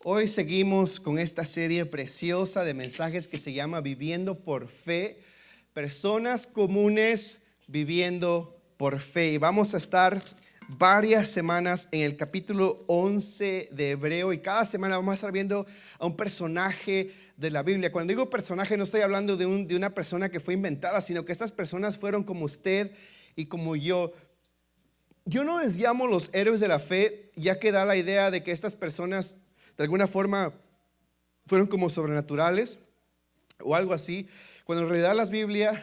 Hoy seguimos con esta serie preciosa de mensajes que se llama Viviendo por Fe, personas comunes viviendo por fe. Y vamos a estar varias semanas en el capítulo 11 de Hebreo y cada semana vamos a estar viendo a un personaje de la Biblia. Cuando digo personaje no estoy hablando de una persona que fue inventada, sino que estas personas fueron como usted y como yo. Yo no les llamo los héroes de la fe, ya que da la idea de que estas personas de alguna forma fueron como sobrenaturales o algo así, cuando en realidad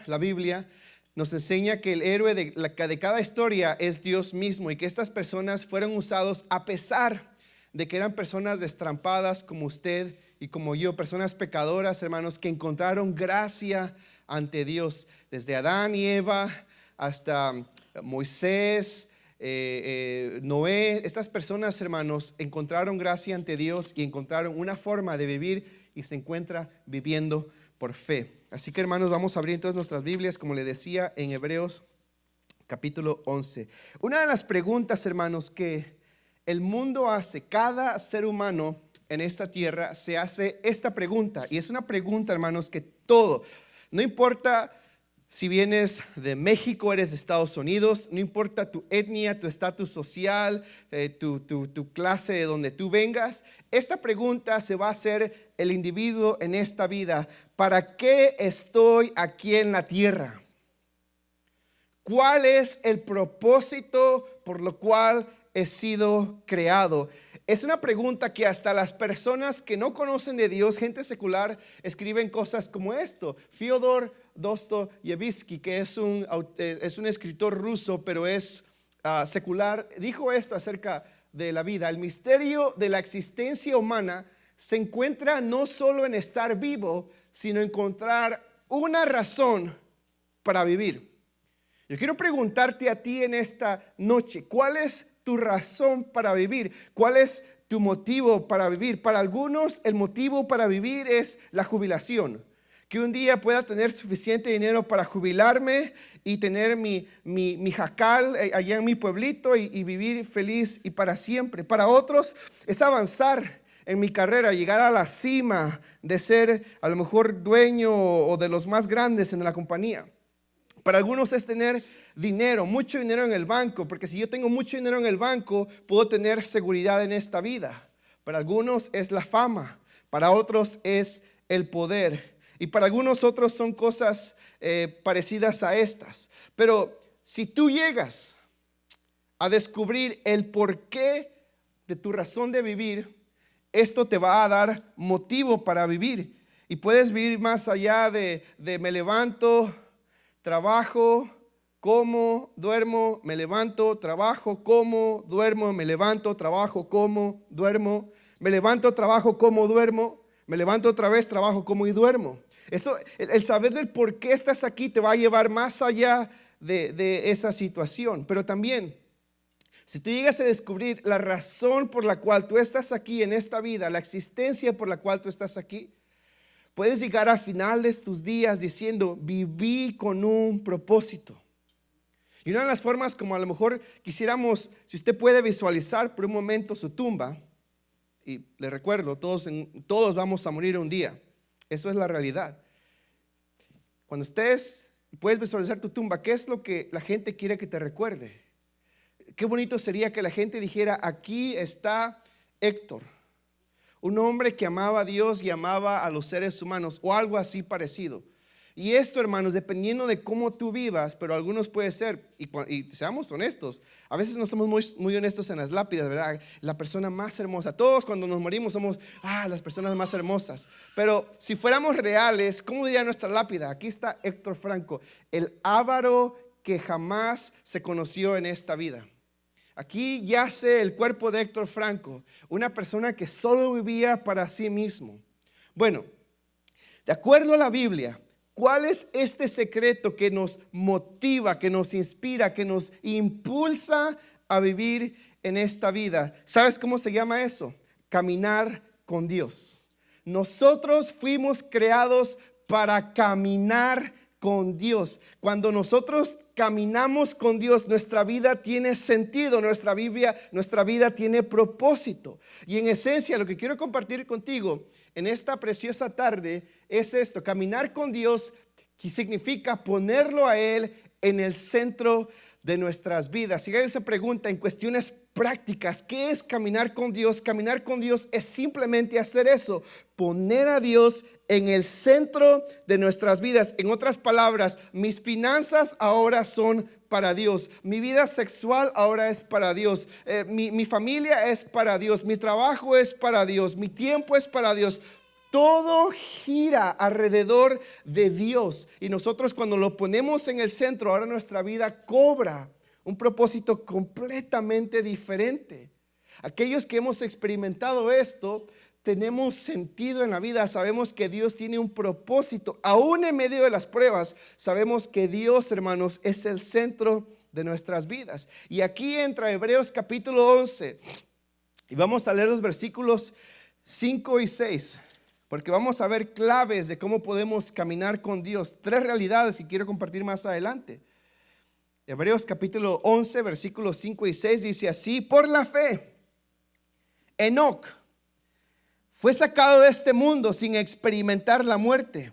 la Biblia nos enseña que el héroe de cada historia es Dios mismo y que estas personas fueron usados a pesar de que eran personas destrampadas como usted y como yo, personas pecadoras, hermanos, que encontraron gracia ante Dios, desde Adán y Eva hasta Moisés, Noé. Estas personas, hermanos, encontraron gracia ante Dios y encontraron una forma de vivir y se encuentra viviendo por fe. Así que, hermanos, vamos a abrir entonces nuestras Biblias, como le decía, en Hebreos capítulo 11. Una de las preguntas, hermanos, que el mundo hace, cada ser humano en esta tierra se hace esta pregunta, y es una pregunta, hermanos, que no importa si vienes de México, eres de Estados Unidos, no importa tu etnia, tu estatus social, tu clase de donde tú vengas, esta pregunta se va a hacer el individuo en esta vida: ¿para qué estoy aquí en la tierra? ¿Cuál es el propósito por lo cual he sido creado? Es una pregunta que hasta las personas que no conocen de Dios, gente secular, escriben cosas como esto. Fyodor Dostoyevsky, que es un escritor ruso, pero es secular, dijo esto acerca de la vida: el misterio de la existencia humana se encuentra no solo en estar vivo, sino en encontrar una razón para vivir. Yo quiero preguntarte a ti en esta noche, ¿cuál es tu razón para vivir? ¿Cuál es tu motivo para vivir? Para algunos el motivo para vivir es la jubilación, que un día pueda tener suficiente dinero para jubilarme y tener mi jacal allá en mi pueblito y vivir feliz y para siempre. Para otros es avanzar en mi carrera, llegar a la cima de ser a lo mejor dueño o de los más grandes en la compañía. Para algunos es tener dinero, mucho dinero en el banco, porque si yo tengo mucho dinero en el banco, puedo tener seguridad en esta vida. Para algunos es la fama, para otros es el poder, y para algunos otros son cosas parecidas a estas. Pero si tú llegas a descubrir el porqué de tu razón de vivir, esto te va a dar motivo para vivir. Y puedes vivir más allá de me levanto, trabajo, como, duermo, me levanto, trabajo, como, duermo, me levanto, trabajo, como, duermo, me levanto, trabajo, como, duermo, me levanto otra vez, trabajo, como y duermo. Eso, el saber del por qué estás aquí te va a llevar más allá de esa situación. Pero también, si tú llegas a descubrir la razón por la cual tú estás aquí en esta vida, la existencia por la cual tú estás aquí, puedes llegar al final de tus días diciendo: viví con un propósito. Y una de las formas como a lo mejor quisiéramos, si usted puede visualizar por un momento su tumba, y le recuerdo, todos vamos a morir un día, eso es la realidad. Cuando puedes visualizar tu tumba, ¿qué es lo que la gente quiere que te recuerde? Qué bonito sería que la gente dijera: aquí está Héctor, un hombre que amaba a Dios y amaba a los seres humanos, o algo así parecido. Y esto, hermanos, dependiendo de cómo tú vivas, pero algunos puede ser, y seamos honestos, a veces no estamos muy honestos en las lápidas, ¿verdad? La persona más hermosa, todos cuando nos morimos somos las personas más hermosas. Pero si fuéramos reales, ¿cómo diría nuestra lápida? Aquí está Héctor Franco, el avaro que jamás se conoció en esta vida. Aquí yace el cuerpo de Héctor Franco, una persona que solo vivía para sí mismo. Bueno, de acuerdo a la Biblia, ¿cuál es este secreto que nos motiva, que nos inspira, que nos impulsa a vivir en esta vida? ¿Sabes cómo se llama eso? Caminar con Dios. Nosotros fuimos creados para caminar con Dios. Cuando nosotros caminamos con Dios, nuestra vida tiene sentido, nuestra vida tiene propósito. Y en esencia, lo que quiero compartir contigo en esta preciosa tarde es esto: caminar con Dios, que significa ponerlo a Él en el centro de nuestras vidas. Si alguien se pregunta en cuestiones prácticas, ¿qué es caminar con Dios? Caminar con Dios es simplemente hacer eso, poner a Dios en el centro de nuestras vidas. En otras palabras, mis finanzas ahora son para Dios, mi vida sexual ahora es para Dios, mi familia es para Dios, mi trabajo es para Dios, mi tiempo es para Dios. Todo gira alrededor de Dios, y nosotros cuando lo ponemos en el centro, ahora nuestra vida cobra un propósito completamente diferente. Aquellos que hemos experimentado esto, tenemos sentido en la vida, sabemos que Dios tiene un propósito. Aún en medio de las pruebas, sabemos que Dios, hermanos, es el centro de nuestras vidas. Y aquí entra Hebreos capítulo 11, y vamos a leer los versículos 5 y 6. Porque vamos a ver claves de cómo podemos caminar con Dios. 3 realidades que quiero compartir más adelante. Hebreos capítulo 11, versículos 5 y 6 dice así: por la fe, Enoc fue sacado de este mundo sin experimentar la muerte.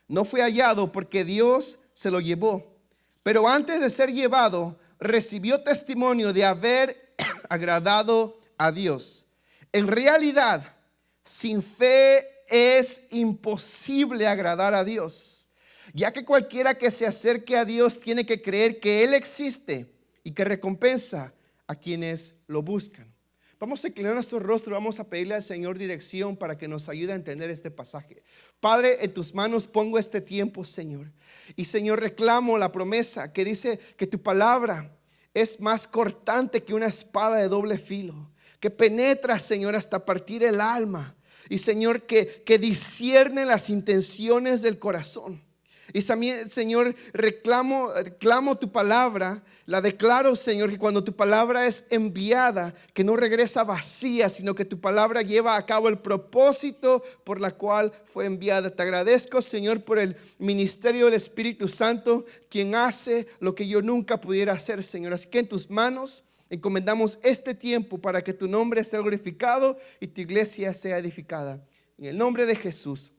No fue hallado porque Dios se lo llevó. Pero antes de ser llevado, recibió testimonio de haber agradado a Dios. En realidad, sin fe es imposible agradar a Dios, ya que cualquiera que se acerque a Dios tiene que creer que Él existe y que recompensa a quienes lo buscan. Vamos a inclinar nuestro rostro, vamos a pedirle al Señor dirección para que nos ayude a entender este pasaje. Padre, en tus manos pongo este tiempo, Señor. Y Señor, reclamo la promesa que dice que tu palabra es más cortante que una espada de doble filo, que penetra, Señor, hasta partir el alma. Y Señor, que discierne las intenciones del corazón. Y también, Señor, reclamo tu palabra, la declaro, Señor, que cuando tu palabra es enviada, que no regresa vacía, sino que tu palabra lleva a cabo el propósito por la cual fue enviada. Te agradezco, Señor, por el ministerio del Espíritu Santo, quien hace lo que yo nunca pudiera hacer, Señor. Así que en tus manos encomendamos este tiempo para que tu nombre sea glorificado y tu iglesia sea edificada. En el nombre de Jesús.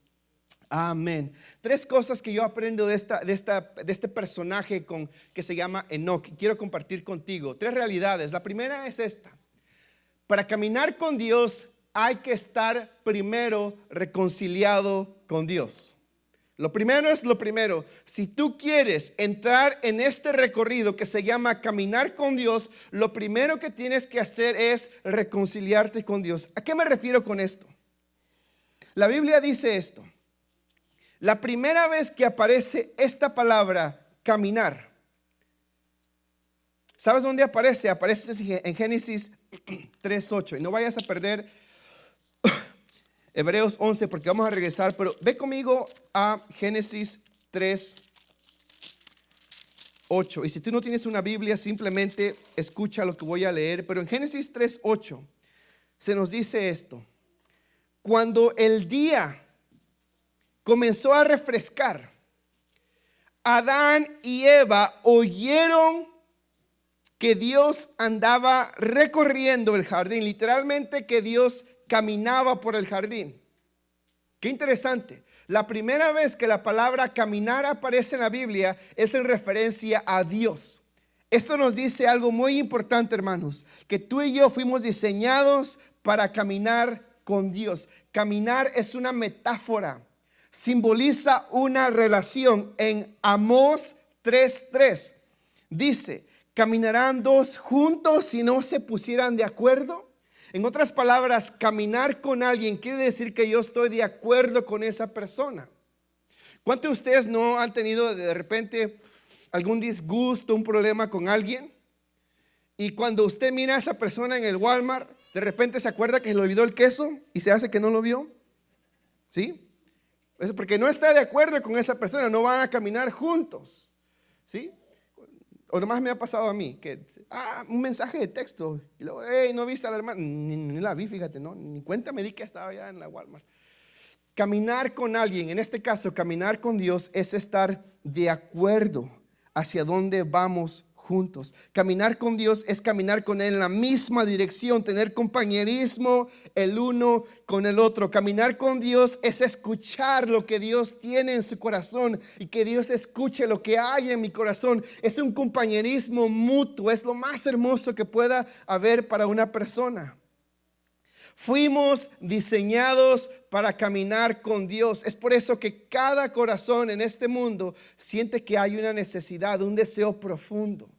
Amén. 3 cosas que yo aprendo de este personaje que se llama Enoc. Quiero compartir contigo 3 realidades. La primera es esta: para caminar con Dios hay que estar primero reconciliado con Dios. Lo primero es lo primero. Si tú quieres entrar en este recorrido que se llama caminar con Dios, lo primero que tienes que hacer es reconciliarte con Dios. ¿A qué me refiero con esto? La Biblia dice esto: la primera vez que aparece esta palabra caminar, ¿sabes dónde aparece? Aparece en Génesis 3:8. Y no vayas a perder Hebreos 11 porque vamos a regresar, pero ve conmigo a Génesis 3:8. Y si tú no tienes una Biblia, simplemente escucha lo que voy a leer. Pero en Génesis 3:8 se nos dice esto: cuando el día comenzó a refrescar, Adán y Eva oyeron que Dios andaba recorriendo el jardín, literalmente que Dios caminaba por el jardín. Qué interesante. La primera vez que la palabra caminar aparece en la Biblia es en referencia a Dios. Esto nos dice algo muy importante, hermanos, que tú y yo fuimos diseñados para caminar con Dios. Caminar es una metáfora, simboliza una relación. En Amós 3:3 dice: ¿caminarán 2 juntos si no se pusieran de acuerdo? En otras palabras, caminar con alguien quiere decir que yo estoy de acuerdo con esa persona. ¿Cuántos de ustedes no han tenido de repente algún disgusto, un problema con alguien? Y cuando usted mira a esa persona en el Walmart, de repente se acuerda que se le olvidó el queso y se hace que no lo vio. ¿Sí? Es porque no está de acuerdo con esa persona, no van a caminar juntos. ¿Sí? O nomás me ha pasado a mí, que un mensaje de texto, y luego, hey, ¿no viste a la hermana? Ni la vi, fíjate, ¿no? Ni cuenta me di que estaba allá en la Walmart. Caminar con alguien, en este caso, caminar con Dios, es estar de acuerdo. hacia dónde vamos juntos. Caminar con Dios es caminar con Él en la misma dirección, tener compañerismo el uno con el otro. Caminar con Dios es escuchar lo que Dios tiene en su corazón y que Dios escuche lo que hay en mi corazón. Es un compañerismo mutuo, es lo más hermoso que pueda haber para una persona. Fuimos diseñados para caminar con Dios. Es por eso que cada corazón en este mundo siente que hay una necesidad, un deseo profundo.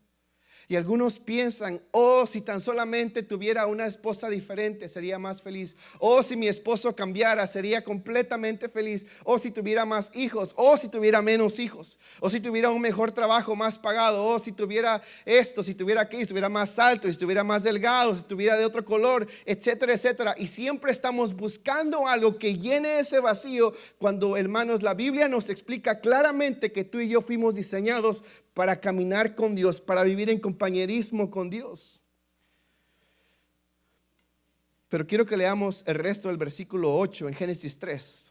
Y algunos piensan, oh, si tan solamente tuviera una esposa diferente, sería más feliz. Oh, si mi esposo cambiara, sería completamente feliz. Oh, si tuviera más hijos. Oh, si tuviera menos hijos. Oh, si tuviera un mejor trabajo, más pagado. Oh, si tuviera esto, si tuviera aquello, si estuviera más alto, si estuviera más delgado, si estuviera de otro color, etcétera, etcétera. Y siempre estamos buscando algo que llene ese vacío, cuando, hermanos, la Biblia nos explica claramente que tú y yo fuimos diseñados para caminar con Dios, para vivir en compañerismo con Dios. Pero quiero que leamos el resto del versículo 8 en Génesis 3.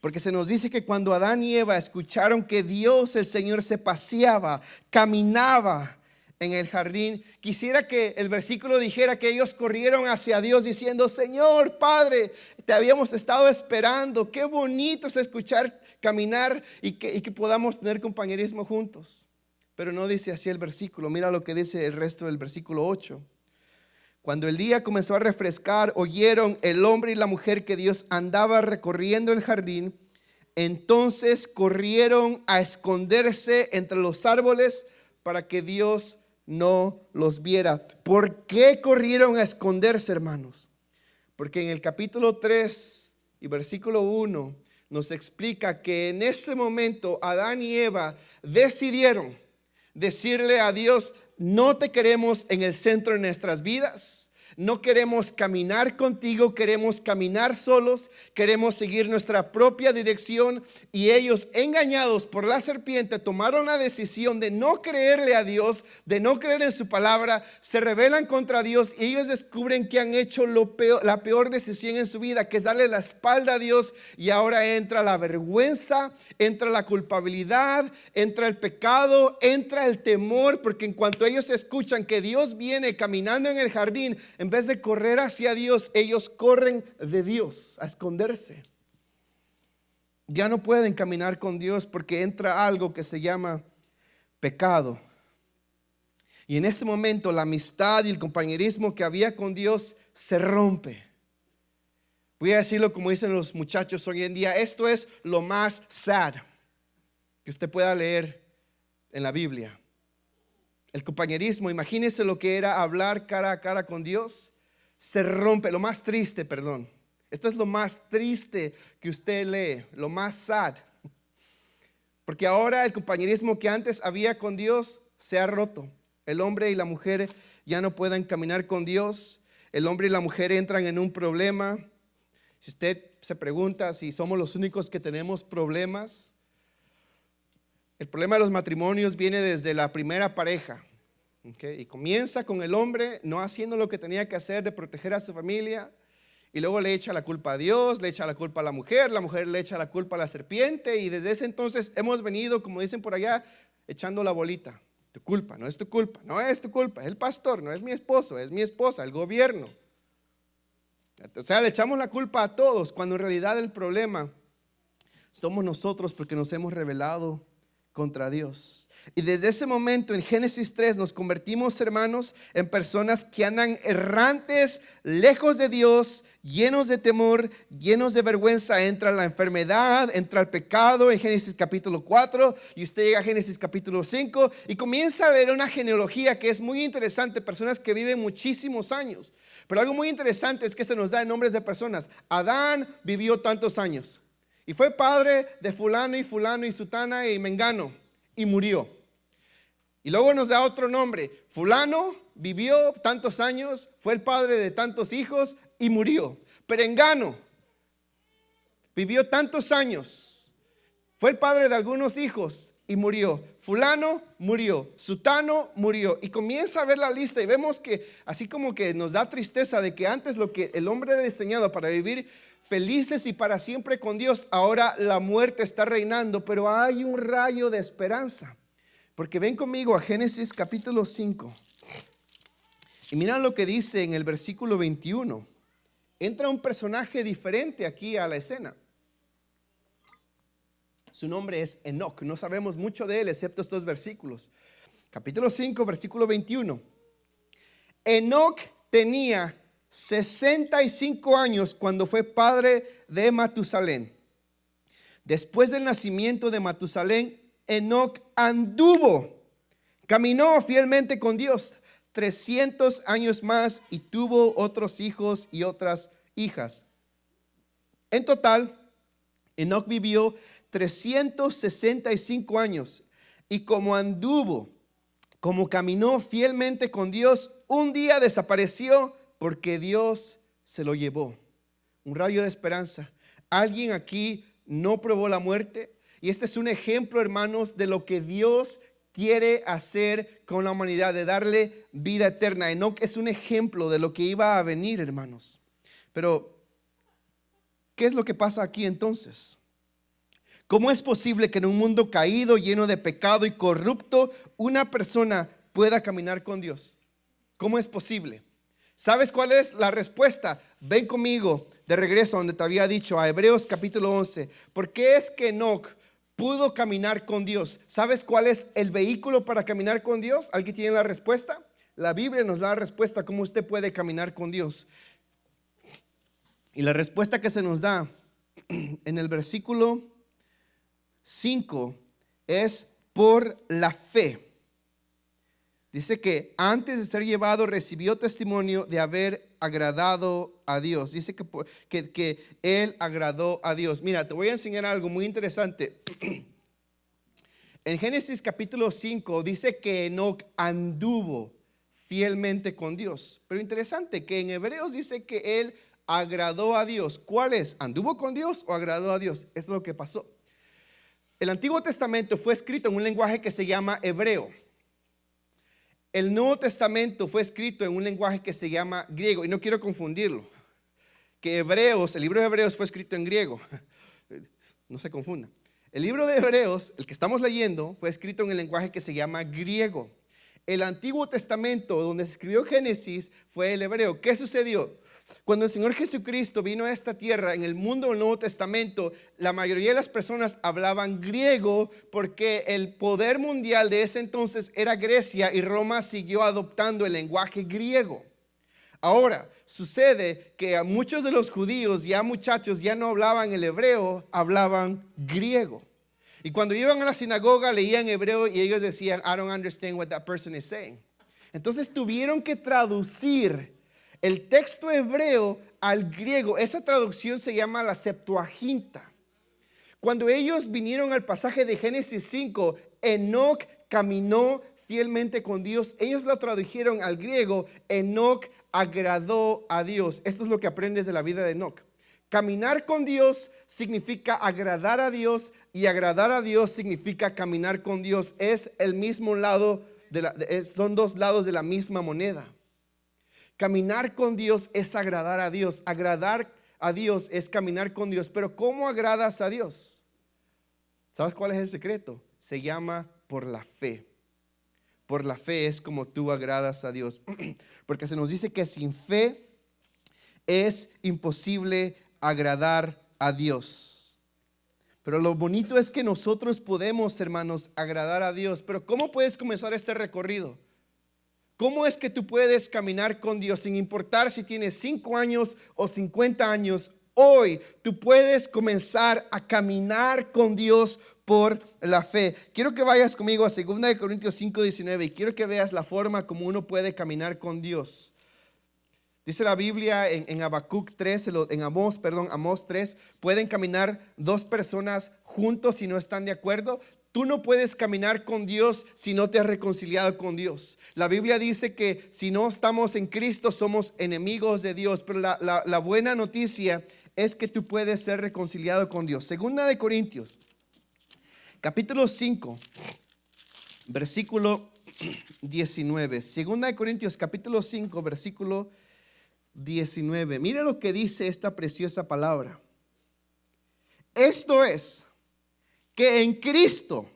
Porque se nos dice que cuando Adán y Eva escucharon que Dios, el Señor, se paseaba, caminaba en el jardín, quisiera que el versículo dijera que ellos corrieron hacia Dios diciendo: Señor, Padre, te habíamos estado esperando. Qué bonito es escuchar caminar y que podamos tener compañerismo juntos. Pero no dice así el versículo. Mira lo que dice el resto del versículo 8. Cuando el día comenzó a refrescar, oyeron el hombre y la mujer que Dios andaba recorriendo el jardín. Entonces corrieron a esconderse entre los árboles para que Dios no los viera. ¿Por qué corrieron a esconderse, hermanos? Porque en el capítulo 3 y versículo 1 nos explica que en este momento Adán y Eva decidieron decirle a Dios: no te queremos en el centro de nuestras vidas. No queremos caminar contigo, queremos caminar solos, queremos seguir nuestra propia dirección. Y ellos, engañados por la serpiente, tomaron la decisión de no creerle a Dios, de no creer en su palabra. Se rebelan contra Dios y ellos descubren que han hecho la peor decisión en su vida, que es darle la espalda a Dios. Y ahora entra la vergüenza, entra la culpabilidad, entra el pecado, entra el temor, porque en cuanto ellos escuchan que Dios viene caminando en el jardín, en vez de correr hacia Dios, ellos corren de Dios a esconderse. Ya no pueden caminar con Dios porque entra algo que se llama pecado. Y en ese momento la amistad y el compañerismo que había con Dios se rompe. Voy a decirlo como dicen los muchachos hoy en día: esto es lo más sad que usted pueda leer en la Biblia. El compañerismo, imagínese lo que era hablar cara a cara con Dios, se rompe. Lo más triste, perdón. Esto es lo más triste que usted lee, lo más sad. Porque ahora el compañerismo que antes había con Dios se ha roto. El hombre y la mujer ya no pueden caminar con Dios. El hombre y la mujer entran en un problema. Si usted se pregunta si somos los únicos que tenemos problemas, el problema de los matrimonios viene desde la primera pareja, ¿okay? Y comienza con el hombre no haciendo lo que tenía que hacer de proteger a su familia, y luego le echa la culpa a Dios, le echa la culpa a la mujer le echa la culpa a la serpiente, y desde ese entonces hemos venido, como dicen por allá, echando la bolita. Tu culpa, no es tu culpa, no es tu culpa, es el pastor, no es mi esposo, es mi esposa, el gobierno. O sea, le echamos la culpa a todos, cuando en realidad el problema somos nosotros, porque nos hemos rebelado contra Dios. Y desde ese momento en Génesis 3 nos convertimos, hermanos, en personas que andan errantes, lejos de Dios, llenos de temor, llenos de vergüenza. Entra la enfermedad, entra el pecado en Génesis capítulo 4, y usted llega a Génesis capítulo 5 y comienza a ver una genealogía que es muy interesante, personas que viven muchísimos años. Pero algo muy interesante es que se nos da nombres de personas. Adán vivió tantos años y fue padre de fulano y sutana y mengano, y murió. Y luego nos da otro nombre: fulano vivió tantos años, fue el padre de tantos hijos y murió. Perengano vivió tantos años, fue el padre de algunos hijos y murió. Fulano murió, sutano murió. Y comienza a ver la lista y vemos que así como que nos da tristeza de que antes lo que el hombre era diseñado para vivir felices y para siempre con Dios, ahora la muerte está reinando. Pero hay un rayo de esperanza. Porque ven conmigo a Génesis capítulo 5. Y mira lo que dice en el versículo 21. Entra un personaje diferente aquí a la escena. Su nombre es Enoc. No sabemos mucho de él excepto estos versículos. Capítulo 5, versículo 21. Enoc tenía 65 años cuando fue padre de Matusalén. Después del nacimiento de Matusalén, Enoc anduvo, caminó fielmente con Dios 300 años más y tuvo otros hijos y otras hijas. En total, Enoc vivió 365 años y como anduvo, como caminó fielmente con Dios, un día desapareció porque Dios se lo llevó. Un rayo de esperanza. Alguien aquí no probó la muerte. Y este es un ejemplo, hermanos, de lo que Dios quiere hacer con la humanidad, de darle vida eterna. Enoc es un ejemplo de lo que iba a venir, hermanos. Pero, ¿qué es lo que pasa aquí entonces? ¿Cómo es posible que en un mundo caído, lleno de pecado y corrupto, una persona pueda caminar con Dios? ¿Cómo es posible? ¿Sabes cuál es la respuesta? Ven conmigo de regreso a donde te había dicho, a Hebreos capítulo 11. ¿Por qué es que Enoc pudo caminar con Dios? ¿Sabes cuál es el vehículo para caminar con Dios? ¿Alguien tiene la respuesta? La Biblia nos da la respuesta a cómo usted puede caminar con Dios. Y la respuesta que se nos da en el versículo 5 es por la fe. Dice que antes de ser llevado recibió testimonio de haber agradado a Dios. Dice que él agradó a Dios. Mira, te voy a enseñar algo muy interesante. En Génesis capítulo 5 dice que Enoc anduvo fielmente con Dios. Pero interesante que en Hebreos dice que él agradó a Dios. ¿Cuál es? ¿Anduvo con Dios o agradó a Dios? Eso es lo que pasó. El Antiguo Testamento fue escrito en un lenguaje que se llama hebreo. El Nuevo Testamento fue escrito en un lenguaje que se llama griego. Y no quiero confundirlo. Que Hebreos, el libro de Hebreos fue escrito en griego. No se confunda. El libro de Hebreos, el que estamos leyendo, fue escrito en el lenguaje que se llama griego. El Antiguo Testamento, donde se escribió Génesis, fue el hebreo. ¿Qué sucedió? Cuando el Señor Jesucristo vino a esta tierra, en el mundo del Nuevo Testamento, la mayoría de las personas hablaban griego porque el poder mundial de ese entonces era Grecia y Roma siguió adoptando el lenguaje griego. Ahora, sucede que a muchos de los judíos, ya muchachos, ya no hablaban el hebreo, hablaban griego. Y cuando iban a la sinagoga leían hebreo y ellos decían, I don't understand what that person is saying. Entonces tuvieron que traducir el texto hebreo al griego. Esa traducción se llama la Septuaginta. Cuando ellos vinieron al pasaje de Génesis 5, Enoc caminó fielmente con Dios. Ellos la tradujeron al griego, Enoc agradó a Dios. Esto es lo que aprendes de la vida de Enoc. Caminar con Dios significa agradar a Dios y agradar a Dios significa caminar con Dios. Es el mismo lado, son dos lados de la misma moneda. Caminar con Dios es agradar a Dios. Agradar a Dios es caminar con Dios. Pero ¿cómo agradas a Dios? ¿Sabes cuál es el secreto? Se llama por la fe. Por la fe es como tú agradas a Dios. Porque se nos dice que sin fe es imposible agradar a Dios. Pero lo bonito es que nosotros podemos, hermanos, agradar a Dios. Pero ¿cómo puedes comenzar este recorrido? ¿Cómo es que tú puedes caminar con Dios sin importar si tienes 5 años o 50 años? Hoy tú puedes comenzar a caminar con Dios por la fe. Quiero que vayas conmigo a 2 Corintios 5:19 y quiero que veas la forma como uno puede caminar con Dios. Dice la Biblia en Habacuc 3, en Amós 3, pueden caminar 2 personas juntos si no están de acuerdo. Tú no puedes caminar con Dios si no te has reconciliado con Dios. La Biblia dice que si no estamos en Cristo somos enemigos de Dios. Pero la buena noticia es que tú puedes ser reconciliado con Dios. 2 Corintios, capítulo 5, versículo 19. 2 Corintios, capítulo 5, versículo 19. Mira lo que dice esta preciosa palabra. Esto es, que en Cristo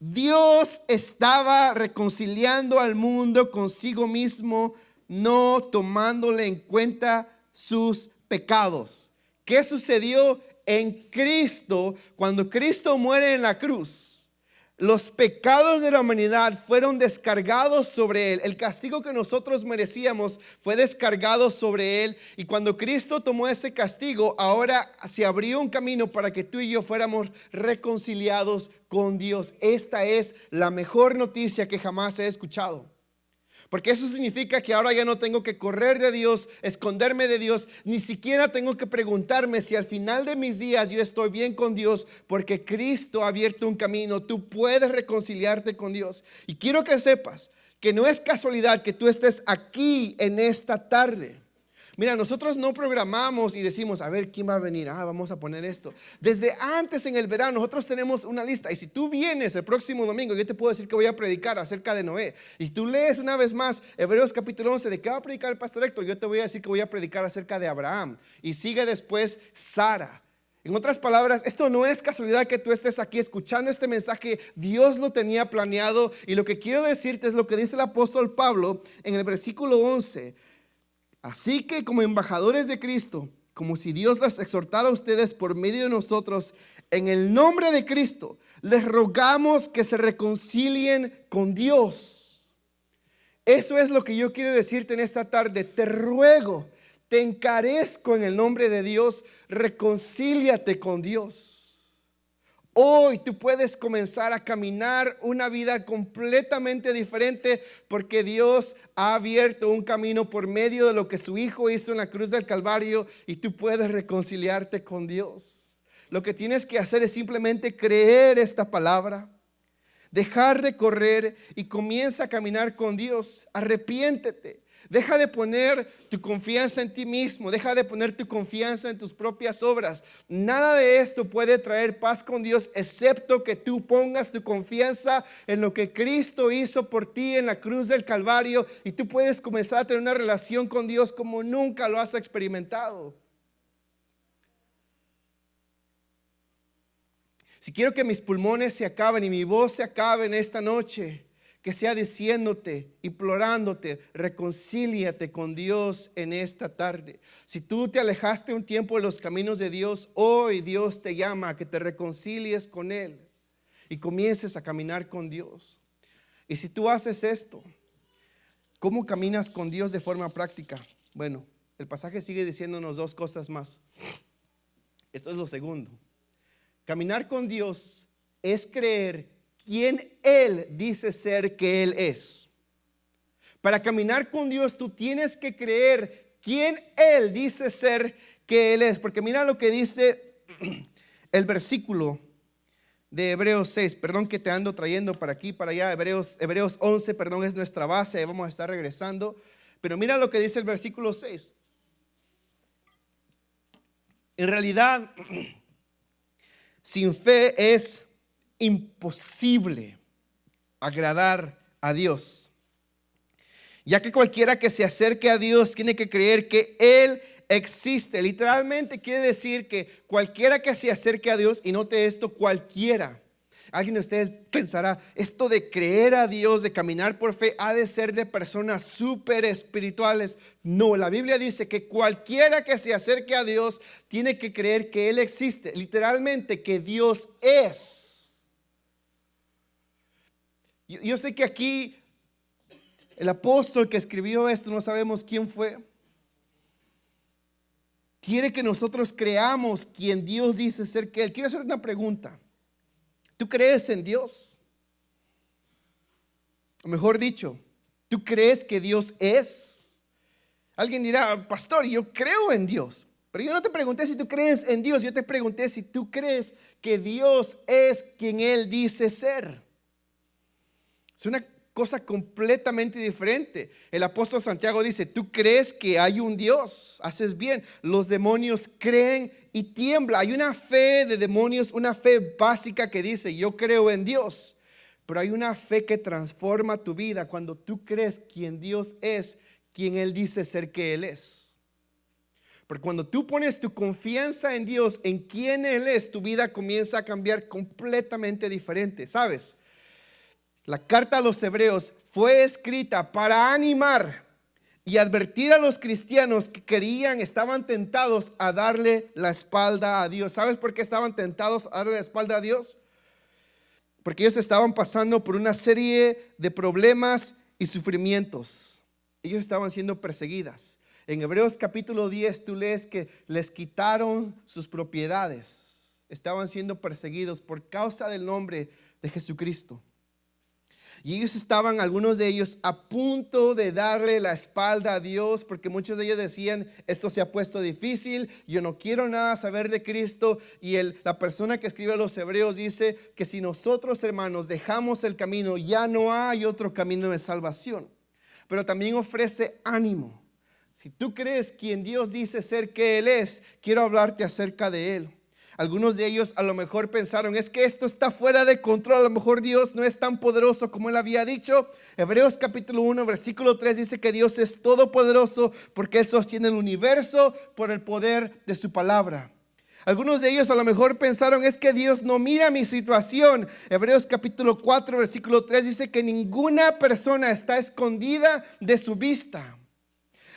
Dios estaba reconciliando al mundo consigo mismo, no tomándole en cuenta sus pecados. ¿Qué sucedió en Cristo cuando Cristo muere en la cruz? Los pecados de la humanidad fueron descargados sobre Él. El castigo que nosotros merecíamos fue descargado sobre Él. Y cuando Cristo tomó ese castigo, ahora se abrió un camino para que tú y yo fuéramos reconciliados con Dios. Esta es la mejor noticia que jamás he escuchado. Porque eso significa que ahora ya no tengo que correr de Dios, esconderme de Dios, ni siquiera tengo que preguntarme si al final de mis días yo estoy bien con Dios, porque Cristo ha abierto un camino. Tú puedes reconciliarte con Dios. Y quiero que sepas que no es casualidad que tú estés aquí en esta tarde. Mira, nosotros no programamos y decimos, a ver, ¿quién va a venir? Vamos a poner esto. Desde antes en el verano nosotros tenemos una lista. Y si tú vienes el próximo domingo, yo te puedo decir que voy a predicar acerca de Noé. Y tú lees una vez más Hebreos capítulo 11, ¿de qué va a predicar el pastor Héctor? Yo te voy a decir que voy a predicar acerca de Abraham. Y sigue después Sara. En otras palabras, esto no es casualidad que tú estés aquí escuchando este mensaje. Dios lo tenía planeado. Y lo que quiero decirte es lo que dice el apóstol Pablo en el versículo 11. Así que como embajadores de Cristo, como si Dios las exhortara a ustedes por medio de nosotros, en el nombre de Cristo, les rogamos que se reconcilien con Dios. Eso es lo que yo quiero decirte en esta tarde. Te ruego, te encarezco en el nombre de Dios, reconcíliate con Dios. Hoy tú puedes comenzar a caminar una vida completamente diferente porque Dios ha abierto un camino por medio de lo que su Hijo hizo en la cruz del Calvario y tú puedes reconciliarte con Dios. Lo que tienes que hacer es simplemente creer esta palabra, dejar de correr y comienza a caminar con Dios. Arrepiéntete. Deja de poner tu confianza en ti mismo. Deja de poner tu confianza en tus propias obras. Nada de esto puede traer paz con Dios excepto que tú pongas tu confianza en lo que Cristo hizo por ti en la cruz del Calvario. Y tú puedes comenzar a tener una relación con Dios como nunca lo has experimentado. Si quiero que mis pulmones se acaben y mi voz se acabe en esta noche, que sea diciéndote, implorándote, reconcíliate con Dios en esta tarde. Si tú te alejaste un tiempo de los caminos de Dios, hoy Dios te llama a que te reconcilies con Él y comiences a caminar con Dios. Y si tú haces esto, ¿cómo caminas con Dios de forma práctica? Bueno, el pasaje sigue diciéndonos dos cosas más. Esto es lo segundo. Caminar con Dios es creer quién Él dice ser que Él es. Para caminar con Dios tú tienes que creer quién Él dice ser que Él es. Porque mira lo que dice el versículo de Hebreos 6. Perdón que te ando trayendo para aquí, para allá. Hebreos 11, perdón, es nuestra base. Vamos a estar regresando. Pero mira lo que dice el versículo 6. En realidad, sin fe es imposible agradar a Dios, ya que cualquiera que se acerque a Dios tiene que creer que Él existe. Literalmente quiere decir que cualquiera que se acerque a Dios, y note esto, cualquiera. Alguien de ustedes pensará, esto de creer a Dios, de caminar por fe, ha de ser de personas súper espirituales. No, la Biblia dice que cualquiera que se acerque a Dios tiene que creer que Él existe. Literalmente que Dios es. Yo sé que aquí el apóstol que escribió esto, no sabemos quién fue. Quiere que nosotros creamos quien Dios dice ser que Él. Quiero hacer una pregunta. ¿Tú crees en Dios? O mejor dicho, ¿tú crees que Dios es? Alguien dirá, pastor, yo creo en Dios. Pero yo no te pregunté si tú crees en Dios. Yo te pregunté si tú crees que Dios es quien Él dice ser. Es una cosa completamente diferente. El apóstol Santiago dice, tú crees que hay un Dios, haces bien. Los demonios creen y tiemblan. Hay una fe de demonios, una fe básica que dice, yo creo en Dios. Pero hay una fe que transforma tu vida cuando tú crees quién Dios es, quien Él dice ser que Él es. Porque cuando tú pones tu confianza en Dios, en quién Él es, tu vida comienza a cambiar completamente diferente. ¿Sabes? La carta a los hebreos fue escrita para animar y advertir a los cristianos que estaban tentados a darle la espalda a Dios. ¿Sabes por qué estaban tentados a darle la espalda a Dios? Porque ellos estaban pasando por una serie de problemas y sufrimientos. Ellos estaban siendo perseguidas. En Hebreos capítulo 10 tú lees que les quitaron sus propiedades. Estaban siendo perseguidos por causa del nombre de Jesucristo. Y ellos estaban, algunos de ellos, a punto de darle la espalda a Dios, porque muchos de ellos decían: esto se ha puesto difícil, yo no quiero nada saber de Cristo. Y la persona que escribe a los hebreos dice que si nosotros, hermanos, dejamos el camino, ya no hay otro camino de salvación. Pero también ofrece ánimo. Si tú crees quien Dios dice ser que Él es, quiero hablarte acerca de Él. Algunos de ellos a lo mejor pensaron: es que esto está fuera de control, a lo mejor Dios no es tan poderoso como Él había dicho. Hebreos capítulo 1 versículo 3 dice que Dios es todopoderoso porque Él sostiene el universo por el poder de su palabra. Algunos de ellos a lo mejor pensaron: es que Dios no mira mi situación. Hebreos capítulo 4 versículo 3 dice que ninguna persona está escondida de su vista.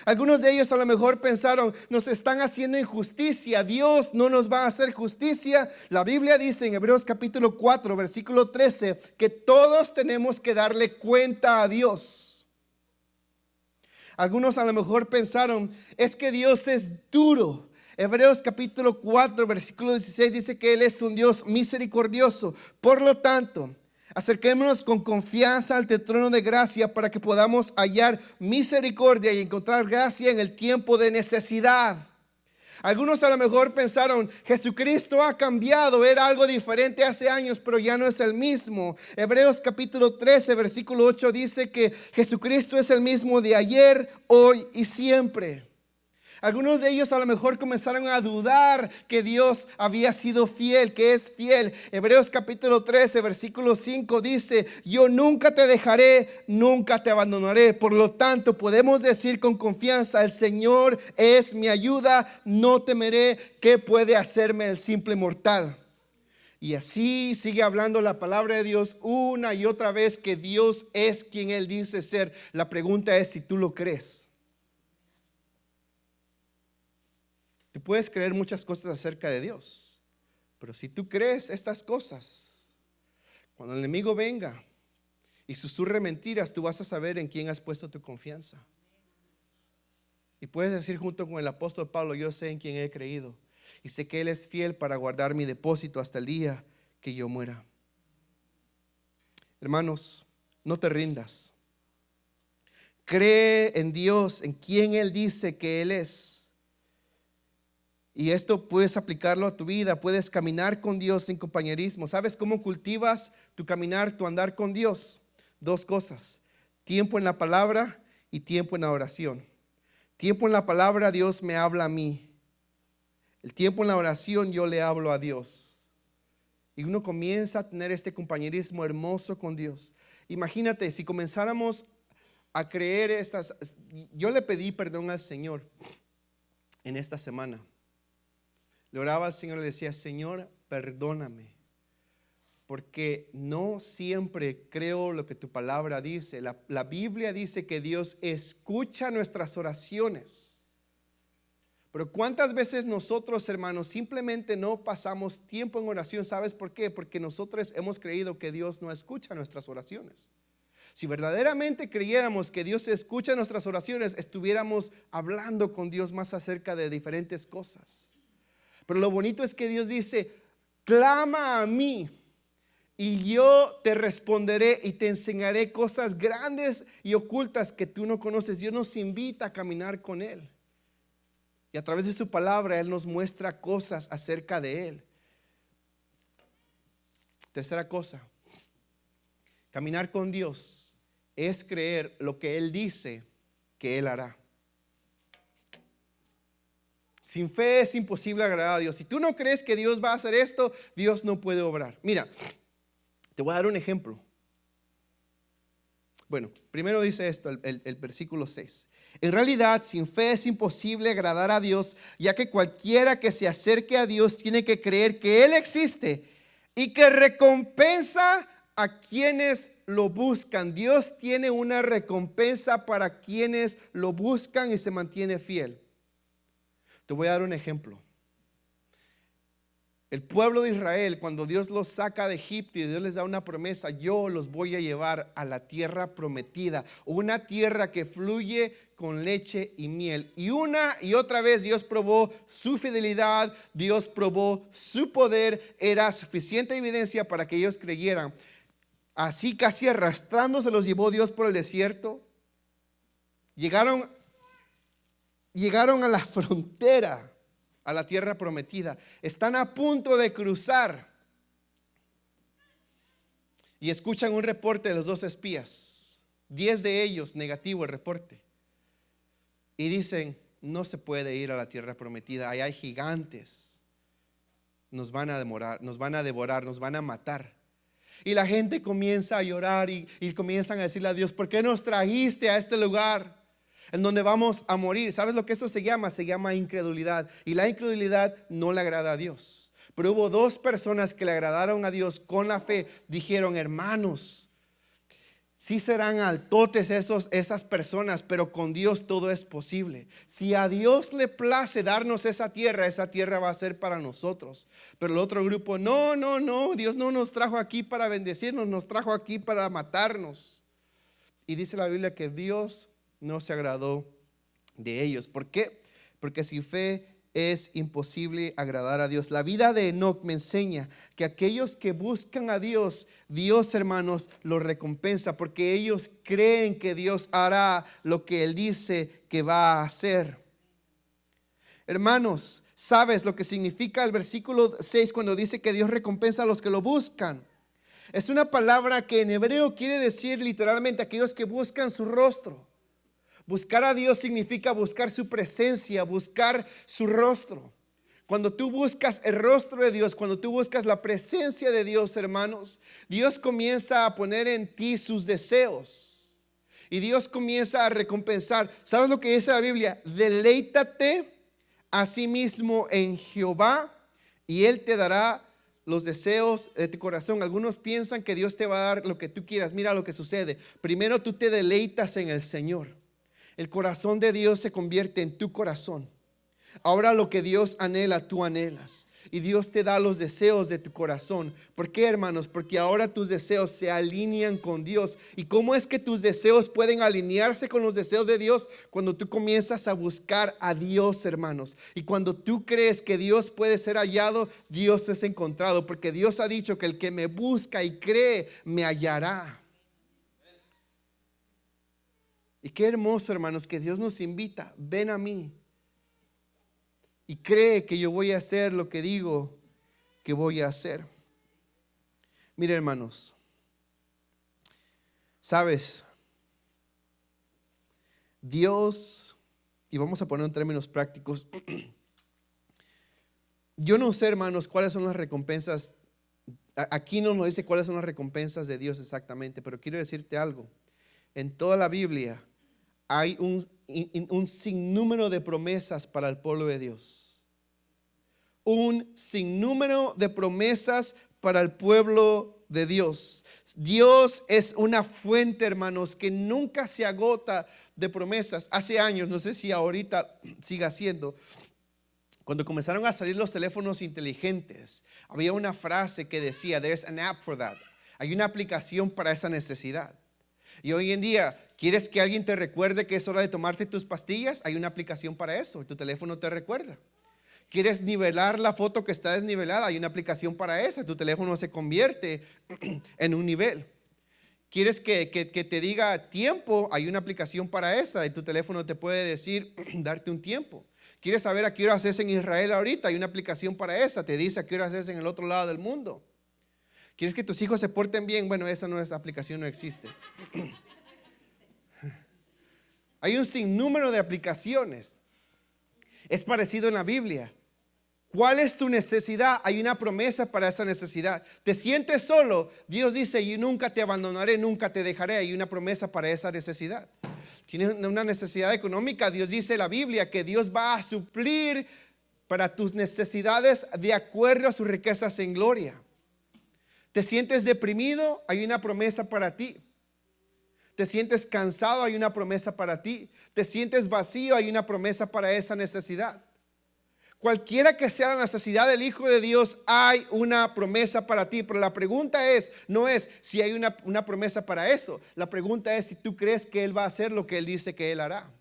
Algunos de ellos a lo mejor pensaron: nos están haciendo injusticia, Dios no nos va a hacer justicia. La Biblia dice en Hebreos capítulo 4 versículo 13 que todos tenemos que darle cuenta a Dios. Algunos a lo mejor pensaron: es que Dios es duro. Hebreos capítulo 4 versículo 16 dice que Él es un Dios misericordioso. Por lo tanto, acerquémonos con confianza ante el trono de gracia para que podamos hallar misericordia y encontrar gracia en el tiempo de necesidad. Algunos a lo mejor pensaron: Jesucristo ha cambiado, era algo diferente hace años, pero ya no es el mismo. Hebreos capítulo 13 versículo 8 dice que Jesucristo es el mismo de ayer, hoy y siempre. Algunos de ellos a lo mejor comenzaron a dudar que Dios había sido fiel, que es fiel. Hebreos capítulo 13 versículo 5 dice: yo nunca te dejaré, nunca te abandonaré. Por lo tanto podemos decir con confianza: el Señor es mi ayuda, no temeré. ¿Qué puede hacerme el simple mortal? Y así sigue hablando la palabra de Dios una y otra vez que Dios es quien Él dice ser. La pregunta es si tú lo crees. Tú puedes creer muchas cosas acerca de Dios, pero si tú crees estas cosas, cuando el enemigo venga y susurre mentiras, tú vas a saber en quién has puesto tu confianza. Y puedes decir junto con el apóstol Pablo: yo sé en quién he creído y sé que Él es fiel para guardar mi depósito hasta el día que yo muera. Hermanos, no te rindas. Cree en Dios, en quien Él dice que Él es. Y esto puedes aplicarlo a tu vida. Puedes caminar con Dios sin compañerismo. ¿Sabes cómo cultivas tu caminar, tu andar con Dios? Dos cosas: tiempo en la palabra y tiempo en la oración. Tiempo en la palabra, Dios me habla a mí. El tiempo en la oración, yo le hablo a Dios. Y uno comienza a tener este compañerismo hermoso con Dios. Imagínate si comenzáramos a creer estas. Yo le pedí perdón al Señor en esta semana. Le oraba al Señor y le decía: Señor, perdóname, porque no siempre creo lo que tu palabra dice. La Biblia dice que Dios escucha nuestras oraciones. Pero ¿cuántas veces nosotros, hermanos, simplemente no pasamos tiempo en oración? ¿Sabes por qué? Porque nosotros hemos creído que Dios no escucha nuestras oraciones. Si verdaderamente creyéramos que Dios escucha nuestras oraciones, estuviéramos hablando con Dios más acerca de diferentes cosas. Pero lo bonito es que Dios dice: clama a mí y yo te responderé y te enseñaré cosas grandes y ocultas que tú no conoces. Dios nos invita a caminar con Él. Y a través de su palabra Él nos muestra cosas acerca de Él. Tercera cosa: caminar con Dios es creer lo que Él dice que Él hará. Sin fe es imposible agradar a Dios. Si tú no crees que Dios va a hacer esto, Dios no puede obrar. Mira, te voy a dar un ejemplo. Bueno, primero dice esto, el versículo 6. En realidad, sin fe es imposible agradar a Dios, ya que cualquiera que se acerque a Dios tiene que creer que Él existe y que recompensa a quienes lo buscan. Dios tiene una recompensa para quienes lo buscan y se mantiene fiel. Te voy a dar un ejemplo. El pueblo de Israel, cuando Dios los saca de Egipto y Dios les da una promesa: yo los voy a llevar a la tierra prometida, una tierra que fluye con leche y miel. Y una y otra vez Dios probó su fidelidad, Dios probó su poder. Era suficiente evidencia para que ellos creyeran. Así, casi arrastrándose, los llevó Dios por el desierto. Llegaron a la frontera, a la tierra prometida. Están a punto de cruzar y escuchan un reporte de los 2 espías. 10 de ellos negativo el reporte, y dicen: no se puede ir a la tierra prometida, ahí hay gigantes, nos van a devorar, nos van a matar. Y la gente comienza a llorar y comienzan a decirle a Dios: ¿por qué nos trajiste a este lugar en donde vamos a morir? ¿Sabes lo que eso se llama? Se llama incredulidad. Y la incredulidad no le agrada a Dios. Pero hubo 2 personas que le agradaron a Dios con la fe. Dijeron: hermanos, sí serán altotes esas personas, pero con Dios todo es posible. Si a Dios le place darnos esa tierra va a ser para nosotros. Pero el otro grupo: no, Dios no nos trajo aquí para bendecirnos, nos trajo aquí para matarnos. Y dice la Biblia que Dios no se agradó de ellos. ¿Por qué? Porque sin fe es imposible agradar a Dios. La vida de Enoc me enseña que aquellos que buscan a Dios, Dios, hermanos, los recompensa, porque ellos creen que Dios hará lo que Él dice que va a hacer. Hermanos, ¿sabes lo que significa el versículo 6 cuando dice que Dios recompensa a los que lo buscan? Es una palabra que en hebreo quiere decir literalmente aquellos que buscan su rostro. Buscar a Dios significa buscar su presencia, buscar su rostro. Cuando tú buscas el rostro de Dios, cuando tú buscas la presencia de Dios, hermanos, Dios comienza a poner en ti sus deseos. Y Dios comienza a recompensar. ¿Sabes lo que dice la Biblia? Deleítate a sí mismo en Jehová y Él te dará los deseos de tu corazón. Algunos piensan que Dios te va a dar lo que tú quieras. Mira lo que sucede. Primero tú te deleitas en el Señor. El corazón de Dios se convierte en tu corazón. Ahora lo que Dios anhela, tú anhelas. Y Dios te da los deseos de tu corazón. ¿Por qué, hermanos? Porque ahora tus deseos se alinean con Dios. ¿Y cómo es que tus deseos pueden alinearse con los deseos de Dios? Cuando tú comienzas a buscar a Dios, hermanos. Y cuando tú crees que Dios puede ser hallado, Dios es encontrado. Porque Dios ha dicho que el que me busca y cree, me hallará. Y qué hermoso, hermanos, que Dios nos invita: ven a mí y cree que yo voy a hacer lo que digo que voy a hacer. Mire, hermanos, sabes, Dios, y vamos a poner en términos prácticos, yo no sé, hermanos, cuáles son las recompensas. Aquí no nos dice cuáles son las recompensas de Dios exactamente, pero quiero decirte algo. En toda la Biblia hay un sinnúmero de promesas para el pueblo de Dios. Un sinnúmero de promesas para el pueblo de Dios. Dios es una fuente, hermanos, que nunca se agota de promesas. Hace años, no sé si ahorita siga siendo, cuando comenzaron a salir los teléfonos inteligentes, había una frase que decía: there's an app for that. Hay una aplicación para esa necesidad. Y hoy en día, ¿quieres que alguien te recuerde que es hora de tomarte tus pastillas? Hay una aplicación para eso, tu teléfono te recuerda. ¿Quieres nivelar la foto que está desnivelada? Hay una aplicación para eso, tu teléfono se convierte en un nivel. ¿Quieres que te diga tiempo? Hay una aplicación para esa y tu teléfono te puede decir, darte un tiempo. ¿Quieres saber a qué hora es en Israel ahorita? Hay una aplicación para esa, te dice a qué hora es en el otro lado del mundo. ¿Quieres que tus hijos se porten bien? Bueno, esa aplicación no existe. Hay un sinnúmero de aplicaciones. Es parecido en la Biblia. ¿Cuál es tu necesidad? Hay una promesa para esa necesidad. ¿Te sientes solo? Dios dice: yo nunca te abandonaré, nunca te dejaré. Hay una promesa para esa necesidad. ¿Tienes una necesidad económica? Dios dice en la Biblia que Dios va a suplir para tus necesidades de acuerdo a sus riquezas en gloria. ¿Te sientes deprimido? Hay una promesa para ti. ¿Te sientes cansado? Hay una promesa para ti. ¿Te sientes vacío? Hay una promesa para esa necesidad. Cualquiera que sea la necesidad del Hijo de Dios, hay una promesa para ti. Pero la pregunta no es si hay una promesa para eso. La pregunta es si tú crees que Él va a hacer lo que Él dice que Él hará.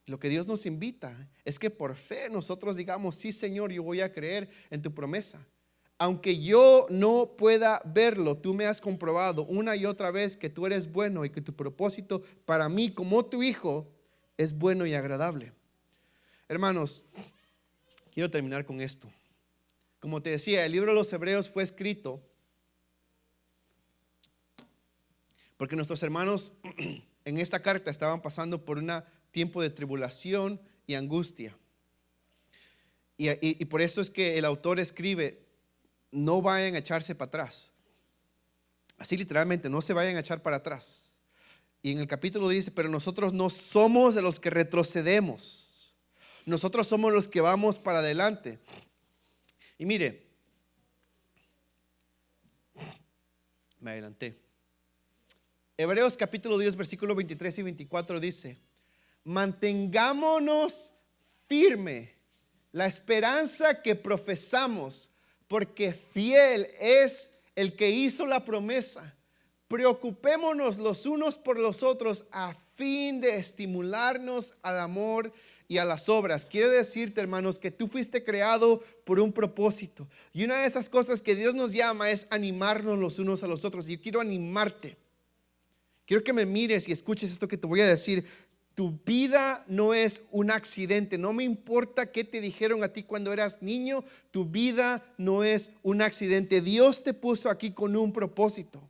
Lo que Dios nos invita es que por fe nosotros digamos: sí, Señor, yo voy a creer en tu promesa. Aunque yo no pueda verlo, tú me has comprobado una y otra vez que tú eres bueno y que tu propósito para mí como tu hijo es bueno y agradable. Hermanos, quiero terminar con esto. Como te decía, el libro de los Hebreos fue escrito porque nuestros hermanos en esta carta estaban pasando por un tiempo de tribulación y angustia. Y por eso es que el autor escribe: no vayan a echarse para atrás. Así literalmente, no se vayan a echar para atrás. Y en el capítulo dice: pero nosotros no somos de los que retrocedemos. Nosotros somos los que vamos para adelante. Y mire, me adelanté. Hebreos capítulo 10, versículo 23 y 24 dice: mantengámonos firme la esperanza que profesamos, porque fiel es el que hizo la promesa. Preocupémonos los unos por los otros a fin de estimularnos al amor y a las obras. Quiero decirte, hermanos, que tú fuiste creado por un propósito. Y una de esas cosas que Dios nos llama es animarnos los unos a los otros. Y yo quiero animarte. Quiero que me mires y escuches esto que te voy a decir. Tu vida no es un accidente. No me importa qué te dijeron a ti cuando eras niño. Tu vida no es un accidente. Dios te puso aquí con un propósito.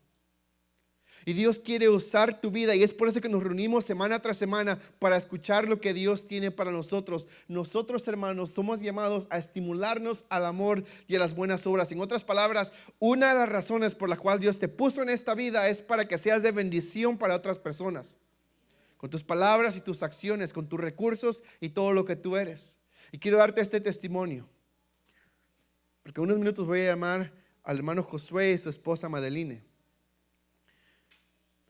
Y Dios quiere usar tu vida. Y es por eso que nos reunimos semana tras semana para escuchar lo que Dios tiene para nosotros. Nosotros, hermanos, somos llamados a estimularnos al amor y a las buenas obras. En otras palabras, una de las razones por la cual Dios te puso en esta vida es para que seas de bendición para otras personas. Con tus palabras y tus acciones, con tus recursos y todo lo que tú eres. Y quiero darte este testimonio, porque en unos minutos voy a llamar al hermano Josué y su esposa Madeline.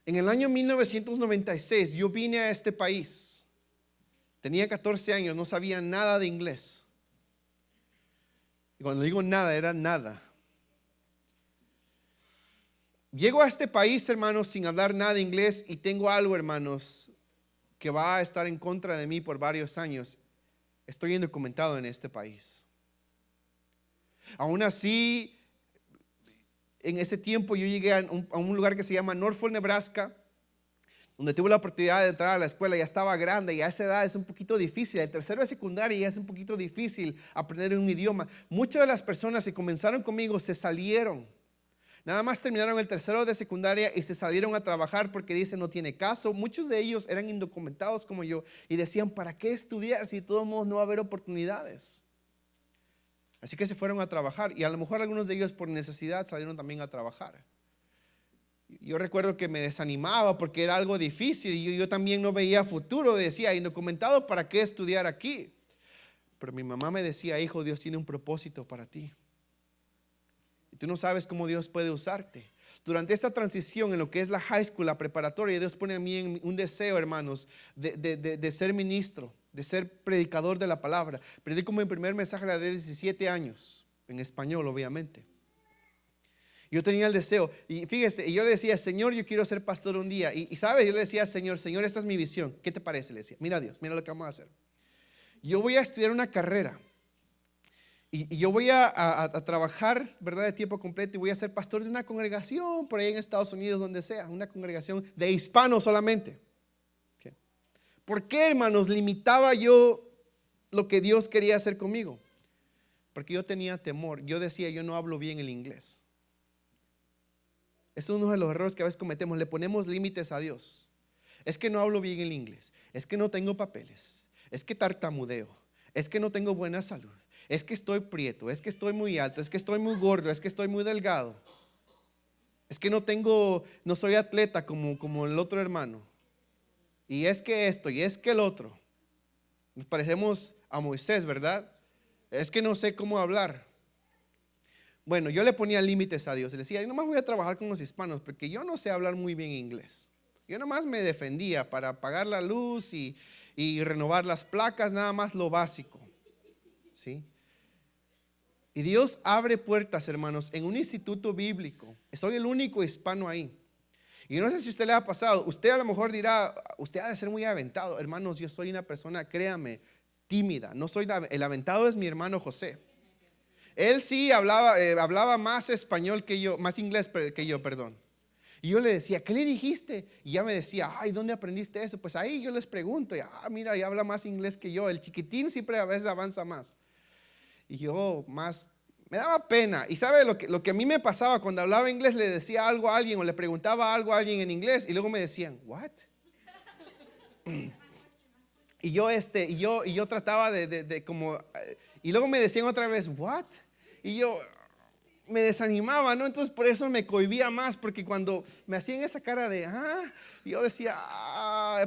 En el año 1996 yo vine a este país. Tenía 14 años, no sabía nada de inglés. Y cuando digo nada, era nada. Llego a este país, hermanos, sin hablar nada de inglés, y tengo algo, hermanos, que va a estar en contra de mí por varios años. Estoy indocumentado en este país. Aún así, en ese tiempo yo llegué a un lugar que se llama Norfolk, Nebraska, donde tuve la oportunidad de entrar a la escuela. Ya estaba grande y a esa edad es un poquito difícil. El tercero de secundaria ya es un poquito difícil aprender un idioma. Muchas de las personas que comenzaron conmigo se salieron. Nada más terminaron el tercero de secundaria y se salieron a trabajar porque dicen no tiene caso. Muchos de ellos eran indocumentados como yo y decían: ¿para qué estudiar si de todos modos no va a haber oportunidades? Así que se fueron a trabajar, y a lo mejor algunos de ellos por necesidad salieron también a trabajar. Yo recuerdo que me desanimaba porque era algo difícil y yo también no veía futuro. Decía: indocumentado, ¿para qué estudiar aquí? Pero mi mamá me decía: hijo, Dios tiene un propósito para ti. Y tú no sabes cómo Dios puede usarte. Durante esta transición en lo que es la high school, la preparatoria, Dios pone a mí un deseo, hermanos, de ser ministro, de ser predicador de la palabra. Predico mi primer mensaje a la edad de 17 años, en español obviamente. Yo tenía el deseo, y fíjese, yo le decía: Señor, yo quiero ser pastor un día. Y sabes, yo le decía: Señor, esta es mi visión. ¿Qué te parece? Le decía: mira Dios, mira lo que vamos a hacer. Yo voy a estudiar una carrera. Y yo voy a trabajar, ¿verdad?, de tiempo completo, y voy a ser pastor de una congregación por ahí en Estados Unidos, donde sea, una congregación de hispanos solamente. ¿Okay? ¿Por qué, hermanos, limitaba yo lo que Dios quería hacer conmigo? Porque yo tenía temor. Yo decía: yo no hablo bien el inglés. Es uno de los errores que a veces cometemos. Le ponemos límites a Dios. Es que no hablo bien el inglés. Es que no tengo papeles. Es que tartamudeo. Es que no tengo buena salud. Es que estoy prieto. Es que estoy muy alto. Es que estoy muy gordo. Es que estoy muy delgado. Es que no soy atleta como el otro hermano. Y es que esto y es que el otro. Nos parecemos a Moisés, ¿verdad? Es que no sé cómo hablar. Bueno, yo le ponía límites a Dios. Le decía, yo nomás voy a trabajar con los hispanos porque yo no sé hablar muy bien inglés. Yo nomás me defendía para apagar la luz y renovar las placas, nada más lo básico. ¿Sí? Y Dios abre puertas, hermanos, en un instituto bíblico. Soy el único hispano ahí. Y no sé si a usted le ha pasado. Usted a lo mejor dirá, usted ha de ser muy aventado. Hermanos, yo soy una persona, créame, tímida. No soy el aventado, es mi hermano José. Él sí hablaba más español que yo, más inglés que yo, perdón. Y yo le decía, ¿qué le dijiste? Y ya me decía, ay, ¿dónde aprendiste eso? Pues ahí yo les pregunto, y, mira, ya habla más inglés que yo. El chiquitín siempre a veces avanza más. Y yo más, me daba pena. Y ¿sabe lo que a mí me pasaba cuando hablaba inglés? Le decía algo a alguien o le preguntaba algo a alguien en inglés y luego me decían, ¿what? Y yo trataba de como, y luego me decían otra vez, ¿what? Y yo me desanimaba, ¿no? Entonces por eso me cohibía más, porque cuando me hacían esa cara de, yo decía,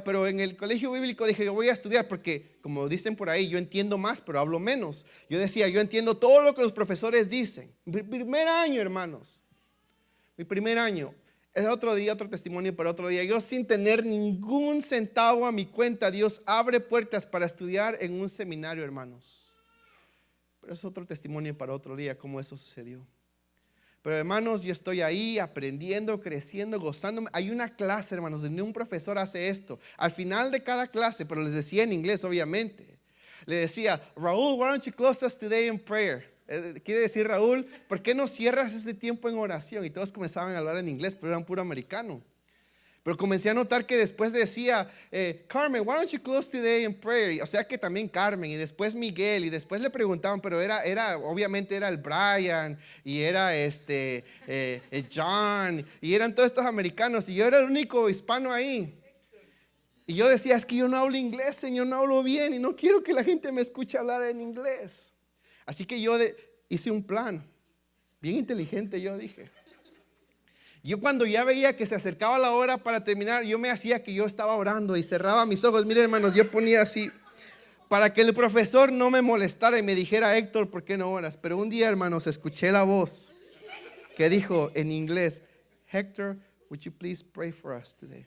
pero en el colegio bíblico dije, yo voy a estudiar, porque como dicen por ahí, yo entiendo más, pero hablo menos. Yo decía, yo entiendo todo lo que los profesores dicen. Mi primer año, hermanos, mi primer año. Es otro día, otro testimonio para otro día. Yo sin tener ningún centavo a mi cuenta, Dios abre puertas para estudiar en un seminario, hermanos. Pero es otro testimonio para otro día, cómo eso sucedió. Pero hermanos, yo estoy ahí aprendiendo, creciendo, gozándome. Hay una clase, hermanos, donde un profesor hace esto. Al final de cada clase, pero les decía en inglés, obviamente. Le decía, Raúl, why don't you close us today in prayer? Quiere decir, Raúl, ¿por qué no cierras este tiempo en oración? Y todos comenzaban a hablar en inglés, pero eran puro americano. Pero comencé a notar que después decía, Carmen, why don't you close today in prayer? O sea que también Carmen, y después Miguel, y después le preguntaban, pero obviamente era el Brian, y era John, y eran todos estos americanos, y yo era el único hispano ahí. Y yo decía, es que yo no hablo inglés, Señor, no hablo bien, y no quiero que la gente me escuche hablar en inglés. Así que yo hice un plan, bien inteligente, yo dije. Yo cuando ya veía que se acercaba la hora para terminar, yo me hacía que yo estaba orando y cerraba mis ojos. Miren, hermanos, yo ponía así para que el profesor no me molestara y me dijera, Héctor, ¿por qué no oras? Pero un día, hermanos, escuché la voz que dijo en inglés, Héctor, would you please pray for us today?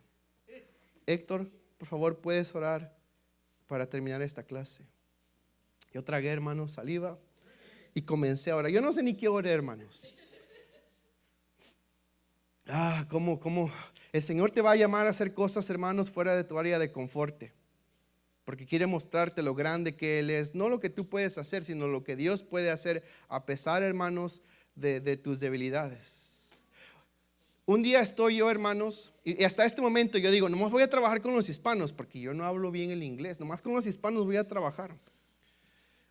Héctor, por favor, ¿puedes orar para terminar esta clase? Yo tragué, hermanos, saliva y comencé a orar. Yo no sé ni qué oré, hermanos. ¿Cómo? El Señor te va a llamar a hacer cosas, hermanos, fuera de tu área de confort, porque quiere mostrarte lo grande que Él es, no lo que tú puedes hacer, sino lo que Dios puede hacer a pesar, hermanos, de tus debilidades. Un día estoy yo, hermanos, y hasta este momento yo digo, nomás voy a trabajar con los hispanos, porque yo no hablo bien el inglés, nomás con los hispanos voy a trabajar.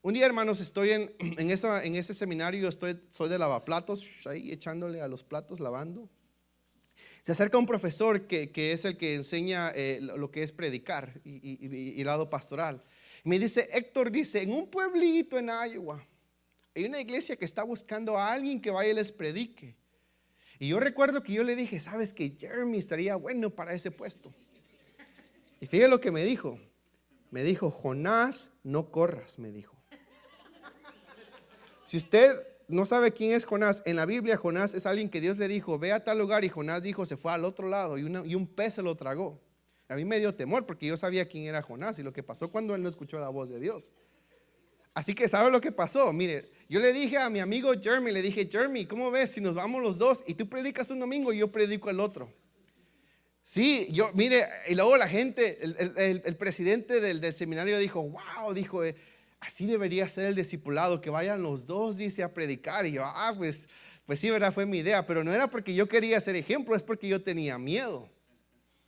Un día, hermanos, estoy en ese seminario, soy de lavaplatos, ahí echándole a los platos, lavando. Se acerca un profesor que es el que enseña lo que es predicar y el lado pastoral. Me dice, Héctor, dice, en un pueblito en Iowa hay una iglesia que está buscando a alguien que vaya y les predique. Y yo recuerdo que yo le dije, sabes que Jeremy estaría bueno para ese puesto. Y fíjate lo que me dijo. Me dijo, Jonás, no corras, me dijo. Si usted no sabe quién es Jonás, en la Biblia Jonás es alguien que Dios le dijo, ve a tal lugar, y Jonás dijo, se fue al otro lado y un pez se lo tragó. A mí me dio temor porque yo sabía quién era Jonás y lo que pasó cuando él no escuchó la voz de Dios. Así que ¿sabe lo que pasó? Mire, yo le dije a mi amigo Jeremy, le dije, Jeremy, ¿cómo ves si nos vamos los dos y tú predicas un domingo y yo predico el otro? Sí, mire, y luego la gente, el presidente del seminario dijo, wow, dijo, así debería ser el discipulado, que vayan los dos, dice, a predicar. Y yo, pues sí, verdad, fue mi idea, pero no era porque yo quería ser ejemplo, es porque yo tenía miedo.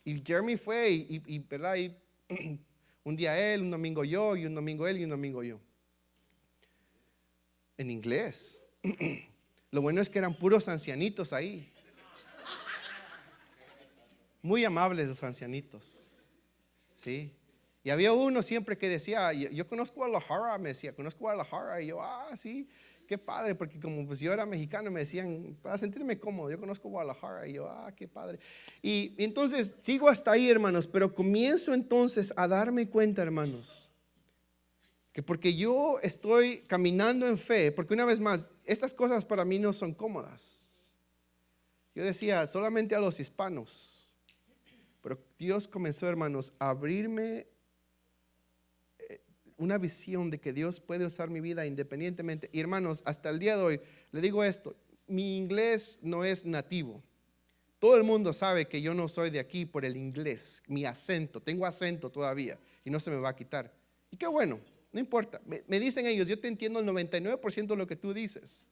Y Jeremy fue, y verdad, y un día él, un domingo yo, y un domingo él, y un domingo yo. En inglés. Lo bueno es que eran puros ancianitos ahí. Muy amables los ancianitos. Sí. Y había uno siempre que decía, yo conozco a Guadalajara, me decía, conozco a Guadalajara. Y yo, sí, qué padre, porque como pues yo era mexicano, me decían, para sentirme cómodo, yo conozco Guadalajara. Y yo, qué padre. Y entonces sigo hasta ahí, hermanos, pero comienzo entonces a darme cuenta, hermanos, que porque yo estoy caminando en fe, porque una vez más, estas cosas para mí no son cómodas. Yo decía, solamente a los hispanos. Pero Dios comenzó, hermanos, a abrirme una visión de que Dios puede usar mi vida independientemente. Y hermanos, hasta el día de hoy, le digo esto, mi inglés no es nativo. Todo el mundo sabe que yo no soy de aquí por el inglés, mi acento, tengo acento todavía y no se me va a quitar. Y qué bueno, no importa. Me dicen ellos, yo te entiendo el 99% de lo que tú dices.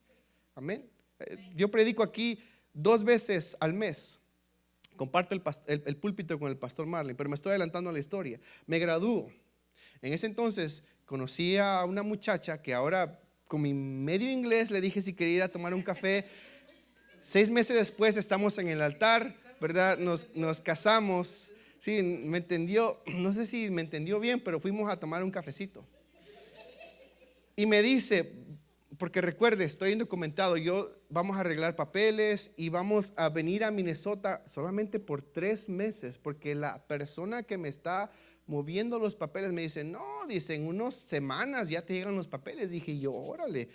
Amén. Yo predico aquí 2 veces al mes. Comparto el púlpito con el pastor Marlin, pero me estoy adelantando a la historia. Me gradúo. En ese entonces conocí a una muchacha que ahora con mi medio inglés le dije si quería ir a tomar un café. 6 meses después estamos en el altar, ¿verdad? Nos casamos. Sí, me entendió, no sé si me entendió bien, pero fuimos a tomar un cafecito. Y me dice, porque recuerde, estoy indocumentado, vamos a arreglar papeles y vamos a venir a Minnesota solamente por 3 meses, porque la persona que me está moviendo los papeles me dice, no, dice, en unas semanas ya te llegan los papeles. Dije yo, órale.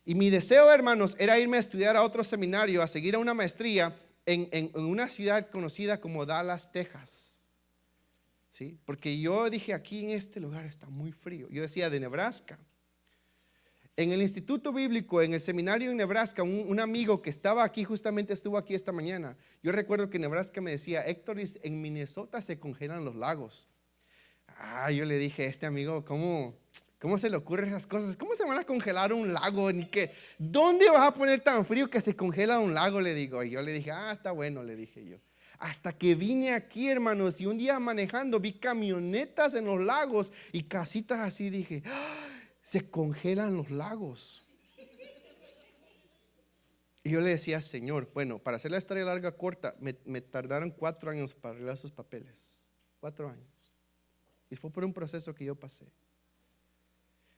Y mi deseo, hermanos, era irme a estudiar a otro seminario, a seguir a una maestría en una ciudad conocida como Dallas, Texas. ¿Sí? Porque yo dije, aquí en este lugar está muy frío. Yo decía de Nebraska. En el Instituto Bíblico, en el seminario en Nebraska, un amigo que estaba aquí, justamente estuvo aquí esta mañana. Yo recuerdo que en Nebraska me decía, Héctor, en Minnesota se congelan los lagos. Yo le dije a este amigo, ¿cómo se le ocurren esas cosas? ¿Cómo se van a congelar un lago? ¿Dónde vas a poner tan frío que se congela un lago? Le digo. Y yo le dije, está bueno, le dije yo. Hasta que vine aquí, hermanos, y un día manejando vi camionetas en los lagos y casitas así. Dije, se congelan los lagos. Y yo le decía, Señor, bueno, para hacer la historia larga corta, me tardaron 4 años para arreglar sus papeles. 4 años. Y fue por un proceso que yo pasé.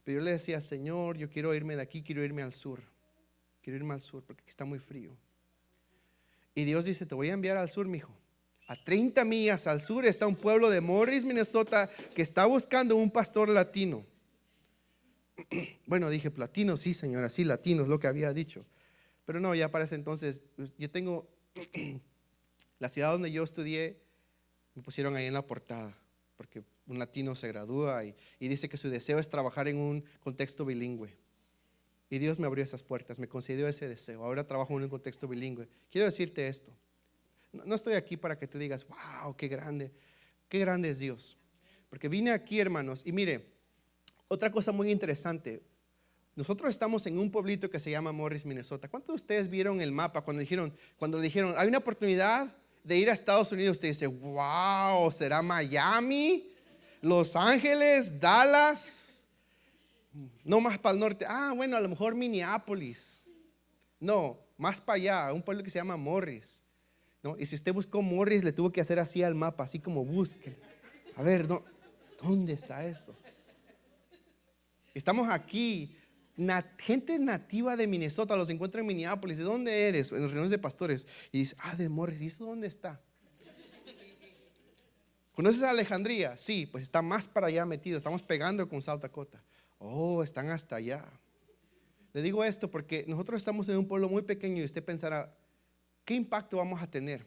Pero yo le decía, Señor, yo quiero irme de aquí, quiero irme al sur. Quiero irme al sur porque aquí está muy frío. Y Dios dice, te voy a enviar al sur, mijo. A 30 millas al sur está un pueblo de Morris, Minnesota, que está buscando un pastor latino. Bueno, dije, latino, sí, señora, sí, latino es lo que había dicho. Pero no, ya para ese entonces, yo tengo la ciudad donde yo estudié, me pusieron ahí en la portada, porque un latino se gradúa y dice que su deseo es trabajar en un contexto bilingüe. Y Dios me abrió esas puertas, me concedió ese deseo. Ahora trabajo en un contexto bilingüe. Quiero decirte esto. No estoy aquí para que tú digas, wow, qué grande es Dios. Porque vine aquí, hermanos, y mire, otra cosa muy interesante. Nosotros estamos en un pueblito que se llama Morris, Minnesota. ¿Cuántos de ustedes vieron el mapa cuando dijeron, hay una oportunidad de ir a Estados Unidos? Usted dice, wow, ¿será Miami? Los Ángeles, Dallas, no más para el norte. Bueno, a lo mejor Minneapolis. No, más para allá, un pueblo que se llama Morris. ¿No? Y si usted buscó Morris, le tuvo que hacer así al mapa, así como busque. A ver, ¿dónde está eso? Estamos aquí, gente nativa de Minnesota, los encuentro en Minneapolis. ¿De dónde eres? En las reuniones de pastores. Y dice, de Morris. ¿Y eso dónde está? ¿Conoces a Alejandría? Sí, pues está más para allá metido. Estamos pegando con South Dakota. Están hasta allá. Le digo esto porque nosotros estamos en un pueblo muy pequeño y usted pensará, ¿qué impacto vamos a tener?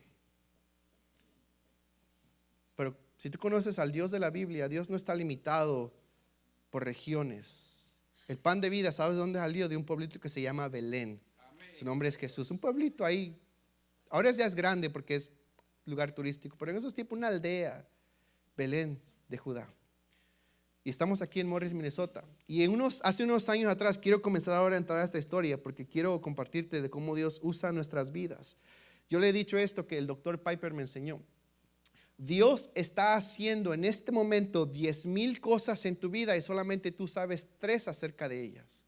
Pero si tú conoces al Dios de la Biblia, Dios no está limitado por regiones. El pan de vida, ¿sabes dónde salió? De un pueblito que se llama Belén. Su nombre es Jesús. Un pueblito ahí. Ahora ya es grande porque es lugar turístico, pero en esos tiempos una aldea. Belén de Judá. Y estamos aquí en Morris, Minnesota. Y hace unos años atrás, quiero comenzar ahora a entrar a esta historia porque quiero compartirte de cómo Dios usa nuestras vidas. Yo le he dicho esto que el doctor Piper me enseñó. Dios está haciendo en este momento 10,000 cosas en tu vida y solamente tú sabes 3 acerca de ellas.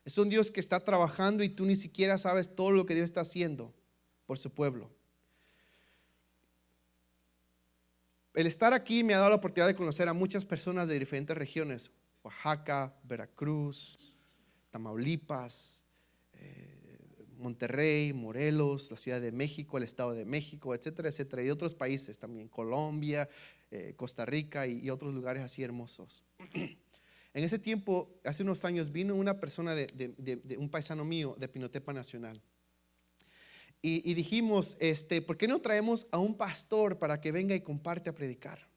Es un Dios que está trabajando y tú ni siquiera sabes todo lo que Dios está haciendo por su pueblo. El estar aquí me ha dado la oportunidad de conocer a muchas personas de diferentes regiones: Oaxaca, Veracruz, Tamaulipas, Monterrey, Morelos, la Ciudad de México, el Estado de México, etcétera, etcétera, y otros países también, Colombia, Costa Rica y otros lugares así hermosos. En ese tiempo, hace unos años, vino una persona de un paisano mío de Pinotepa Nacional. Y dijimos, ¿por qué no traemos a un pastor para que venga y comparte a predicar?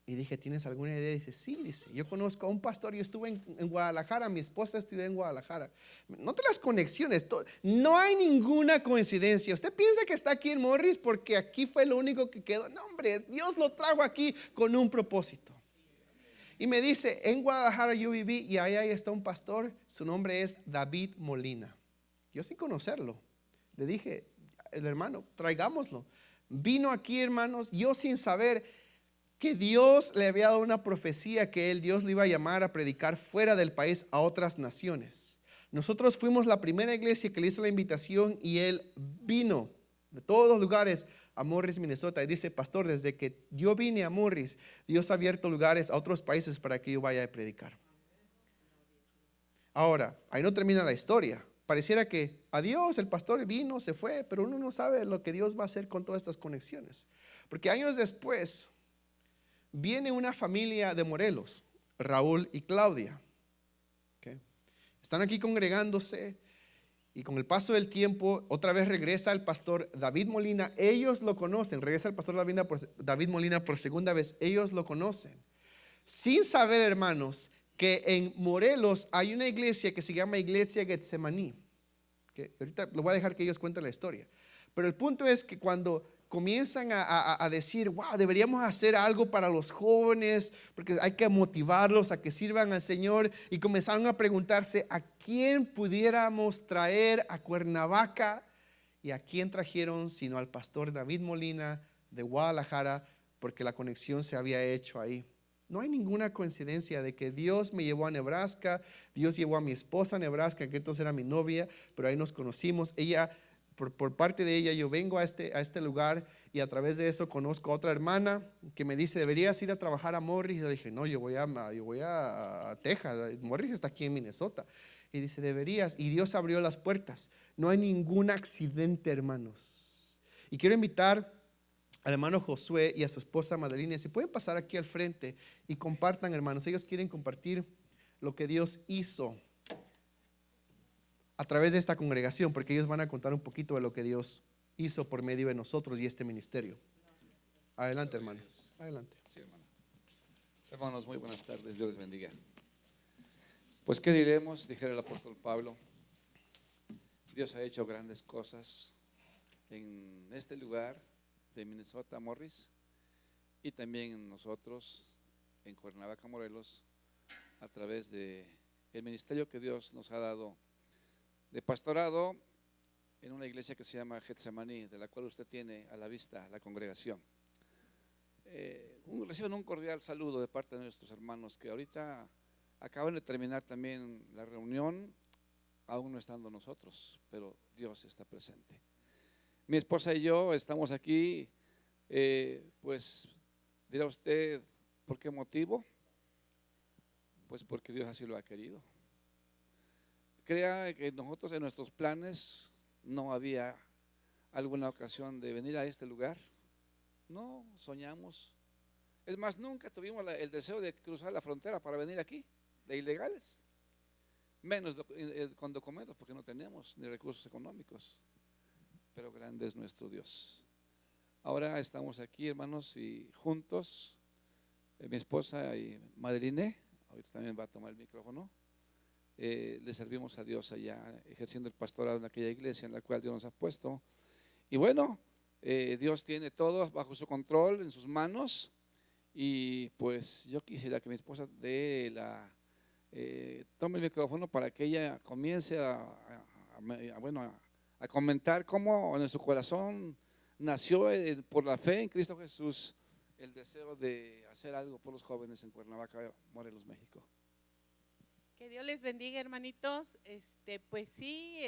Y dije, ¿tienes alguna idea? Dice, sí, dice, yo conozco a un pastor, yo estuve en Guadalajara, mi esposa estudió en Guadalajara. Note las conexiones, no hay ninguna coincidencia. Usted piensa que está aquí en Morris porque aquí fue lo único que quedó. No, hombre, Dios lo trajo aquí con un propósito. Y me dice, en Guadalajara yo viví y ahí está un pastor, su nombre es David Molina. Yo sin conocerlo, le dije, el hermano, traigámoslo. Vino aquí, hermanos, yo sin saber que Dios le había dado una profecía que Dios le iba a llamar a predicar fuera del país a otras naciones. Nosotros fuimos la primera iglesia que le hizo la invitación y él vino de todos los lugares a Morris, Minnesota. Y dice, pastor, desde que yo vine a Morris, Dios ha abierto lugares a otros países para que yo vaya a predicar. Ahora, ahí no termina la historia. Pareciera que adiós, el pastor vino, se fue, pero uno no sabe lo que Dios va a hacer con todas estas conexiones. Porque años después viene una familia de Morelos, Raúl y Claudia. ¿Okay? Están aquí congregándose y con el paso del tiempo otra vez regresa el pastor David Molina. Ellos lo conocen, regresa el pastor David Molina por segunda vez. Ellos lo conocen. Sin saber, hermanos, que en Morelos hay una iglesia que se llama Iglesia Getsemaní. Que ahorita lo voy a dejar que ellos cuenten la historia. Pero el punto es que cuando comienzan a decir, wow, deberíamos hacer algo para los jóvenes, porque hay que motivarlos a que sirvan al Señor, y comenzaron a preguntarse a quién pudiéramos traer a Cuernavaca, y a quién trajeron sino al pastor David Molina de Guadalajara, porque la conexión se había hecho ahí. No hay ninguna coincidencia de que Dios me llevó a Nebraska, Dios llevó a mi esposa a Nebraska, que entonces era mi novia, pero ahí nos conocimos. Ella, por parte de ella, yo vengo a este lugar y a través de eso conozco a otra hermana que me dice, deberías ir a trabajar a Morris. Y yo dije, no, yo voy a Texas, Morris está aquí en Minnesota. Y dice, deberías, y Dios abrió las puertas. No hay ningún accidente, hermanos. Y quiero invitar al hermano Josué y a su esposa Madeline, si pueden pasar aquí al frente y compartan, hermanos. Ellos quieren compartir lo que Dios hizo a través de esta congregación, porque ellos van a contar un poquito de lo que Dios hizo por medio de nosotros y este ministerio. Adelante, hermanos. Adelante. Sí, hermano. Hermanos, muy buenas tardes. Dios les bendiga. Pues, ¿qué diremos? Dijera el apóstol Pablo. Dios ha hecho grandes cosas en este lugar de Minnesota, Morris, y también en nosotros en Cuernavaca, Morelos, a través de el ministerio que Dios nos ha dado de pastorado en una iglesia que se llama Getsemaní, de la cual usted tiene a la vista la congregación. Reciben un cordial saludo de parte de nuestros hermanos que ahorita acaban de terminar también la reunión, aún no estando nosotros, pero Dios está presente. Mi esposa y yo estamos aquí, pues dirá usted, ¿por qué motivo? Pues porque Dios así lo ha querido. Crea que nosotros en nuestros planes no había alguna ocasión de venir a este lugar. No soñamos. Es más, nunca tuvimos el deseo de cruzar la frontera para venir aquí, de ilegales. Menos con documentos, porque no tenemos ni recursos económicos. Pero grande es nuestro Dios. Ahora estamos aquí, hermanos, y juntos, mi esposa y Madeline, ahorita también va a tomar el micrófono, le servimos a Dios allá, ejerciendo el pastorado en aquella iglesia en la cual Dios nos ha puesto. Y bueno, Dios tiene todo bajo su control, en sus manos, y pues yo quisiera que mi esposa tome el micrófono para que ella comience a comentar cómo en su corazón nació por la fe en Cristo Jesús el deseo de hacer algo por los jóvenes en Cuernavaca, Morelos, México. Que Dios les bendiga, hermanitos. Pues sí,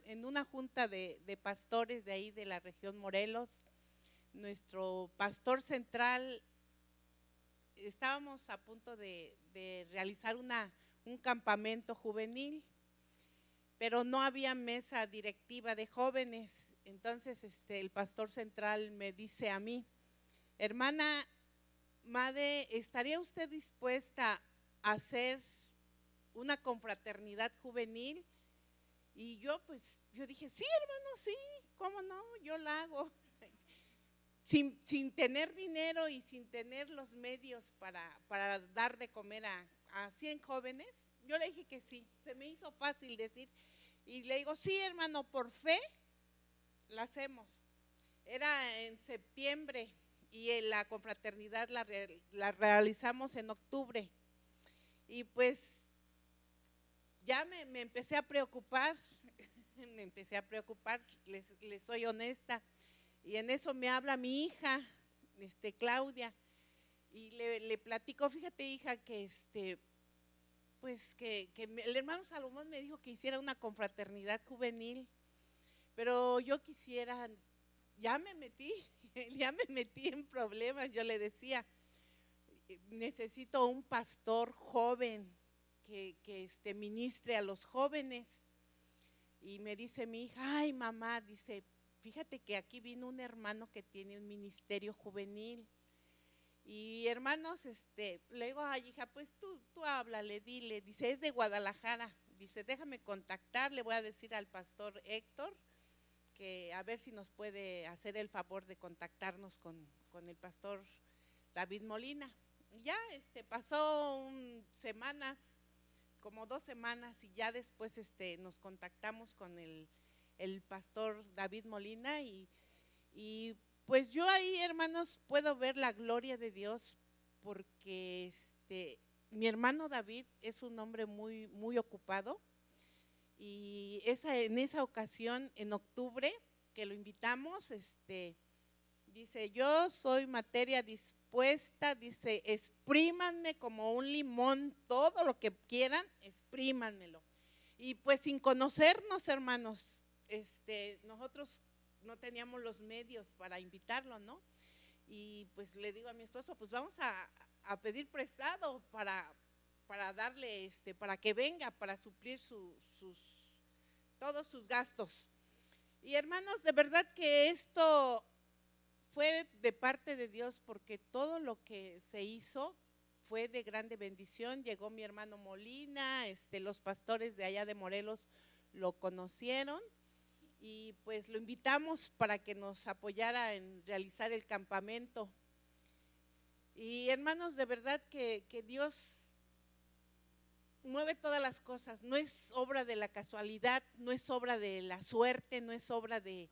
en una junta de pastores de ahí de la región Morelos, nuestro pastor central, estábamos a punto de realizar un campamento juvenil, pero no había mesa directiva de jóvenes. Entonces el pastor central me dice a mí, hermana, madre, ¿estaría usted dispuesta a hacer una confraternidad juvenil? Y yo dije, sí, hermano, sí, ¿cómo no? Yo la hago. Sin tener dinero y sin tener los medios para dar de comer a 100 jóvenes, yo le dije que sí. Se me hizo fácil decir, y le digo, sí, hermano, por fe la hacemos. Era en septiembre y la confraternidad la realizamos en octubre. Y pues ya me empecé a preocupar, les soy honesta. Y en eso me habla mi hija, Claudia, y le platico, fíjate, hija, que el hermano Salomón me dijo que hiciera una confraternidad juvenil, pero yo quisiera, ya me metí en problemas. Yo le decía, necesito un pastor joven que ministre a los jóvenes. Y me dice mi hija, ay, mamá, dice, fíjate que aquí vino un hermano que tiene un ministerio juvenil. Y hermanos, le digo, ay, hija, pues tú háblale, dile. Dice, es de Guadalajara. Dice, déjame contactar, le voy a decir al pastor Héctor que a ver si nos puede hacer el favor de contactarnos con el pastor David Molina. Y ya pasó semanas, como 2 semanas, y ya después nos contactamos con el pastor David Molina y pues yo ahí, hermanos, puedo ver la gloria de Dios, porque mi hermano David es un hombre muy, muy ocupado. Y en esa ocasión, en octubre, que lo invitamos, dice, yo soy materia dispuesta, dice, exprímanme como un limón, todo lo que quieran, exprímanmelo. Y pues sin conocernos, hermanos, nosotros no teníamos los medios para invitarlo, ¿no? Y pues le digo a mi esposo, pues vamos a pedir prestado para darle, para que venga, para suplir todos sus gastos. Y hermanos, de verdad que esto fue de parte de Dios, porque todo lo que se hizo fue de grande bendición. Llegó mi hermano Molina, los pastores de allá de Morelos lo conocieron y pues lo invitamos para que nos apoyara en realizar el campamento. Y hermanos, de verdad que Dios mueve todas las cosas, no es obra de la casualidad, no es obra de la suerte, no es obra de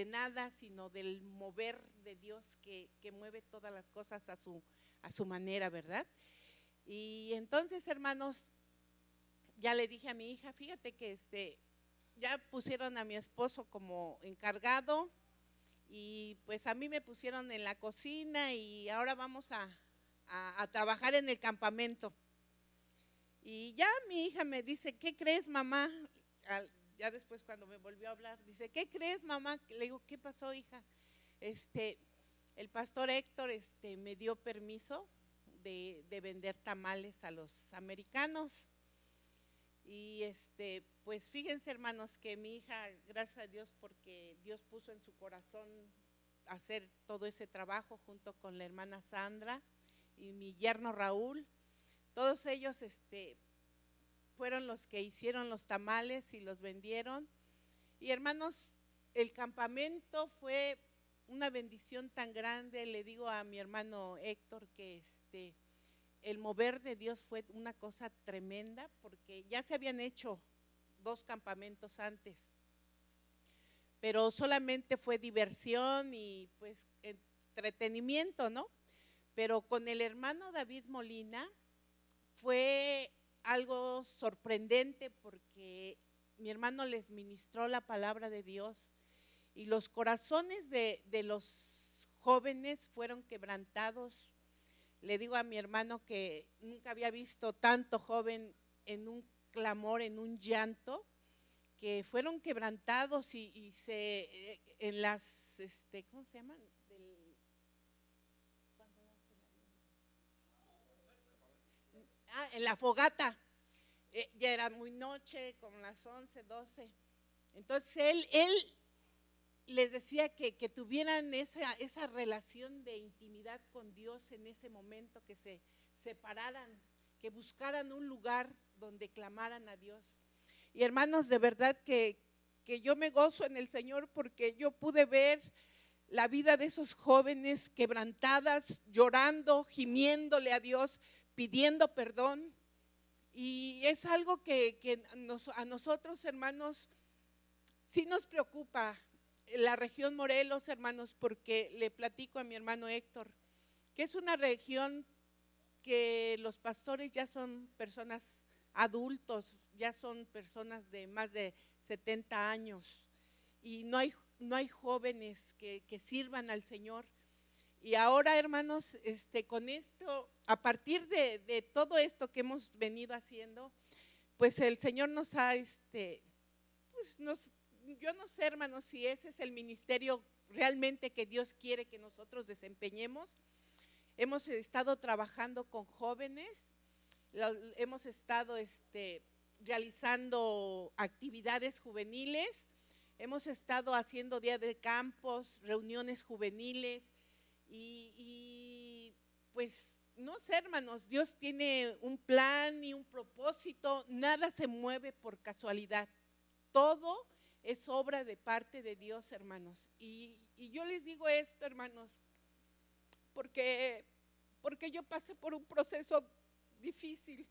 nada, sino del mover de Dios que mueve todas las cosas a su manera, ¿verdad? Y entonces, hermanos, ya le dije a mi hija, fíjate que ya pusieron a mi esposo como encargado y pues a mí me pusieron en la cocina y ahora vamos a trabajar en el campamento. Y ya mi hija me dice, ¿qué crees, mamá? Ya después cuando me volvió a hablar, dice, ¿qué crees, mamá? Le digo, ¿qué pasó, hija? El pastor Héctor me dio permiso de vender tamales a los americanos. Y pues fíjense, hermanos, que mi hija, gracias a Dios, porque Dios puso en su corazón hacer todo ese trabajo junto con la hermana Sandra y mi yerno Raúl. Todos ellos fueron los que hicieron los tamales y los vendieron. Y hermanos, el campamento fue una bendición tan grande. Le digo a mi hermano Héctor que el mover de Dios fue una cosa tremenda, porque ya se habían hecho 2 campamentos antes, pero solamente fue diversión y pues entretenimiento, ¿no? Pero con el hermano David Molina fue algo sorprendente, porque mi hermano les ministró la palabra de Dios y los corazones de los jóvenes fueron quebrantados. Le digo a mi hermano que nunca había visto tanto joven en un clamor, en un llanto, que fueron quebrantados y en las, ¿cómo se llaman? En la fogata, ya era muy noche, como las 11, 12. Entonces él les decía que tuvieran esa relación de intimidad con Dios en ese momento, que se separaran, que buscaran un lugar donde clamaran a Dios. Y hermanos, de verdad que yo me gozo en el Señor, porque yo pude ver la vida de esos jóvenes quebrantadas, llorando, gimiéndole a Dios, pidiendo perdón. Y es algo que a nosotros, hermanos, sí nos preocupa la región Morelos, hermanos, porque le platico a mi hermano Héctor, que es una región que los pastores ya son personas adultos, ya son personas de más de 70 años, y no hay jóvenes que sirvan al Señor. Y ahora, hermanos, con esto, a partir de todo esto que hemos venido haciendo, pues el Señor nos ha, pues yo no sé, hermanos, si ese es el ministerio realmente que Dios quiere que nosotros desempeñemos. Hemos estado trabajando con jóvenes, hemos estado realizando actividades juveniles, hemos estado haciendo día de campos, reuniones juveniles, y pues no sé, hermanos, Dios tiene un plan y un propósito, nada se mueve por casualidad, todo es obra de parte de Dios, hermanos. Y yo les digo esto, hermanos, porque yo pasé por un proceso difícil.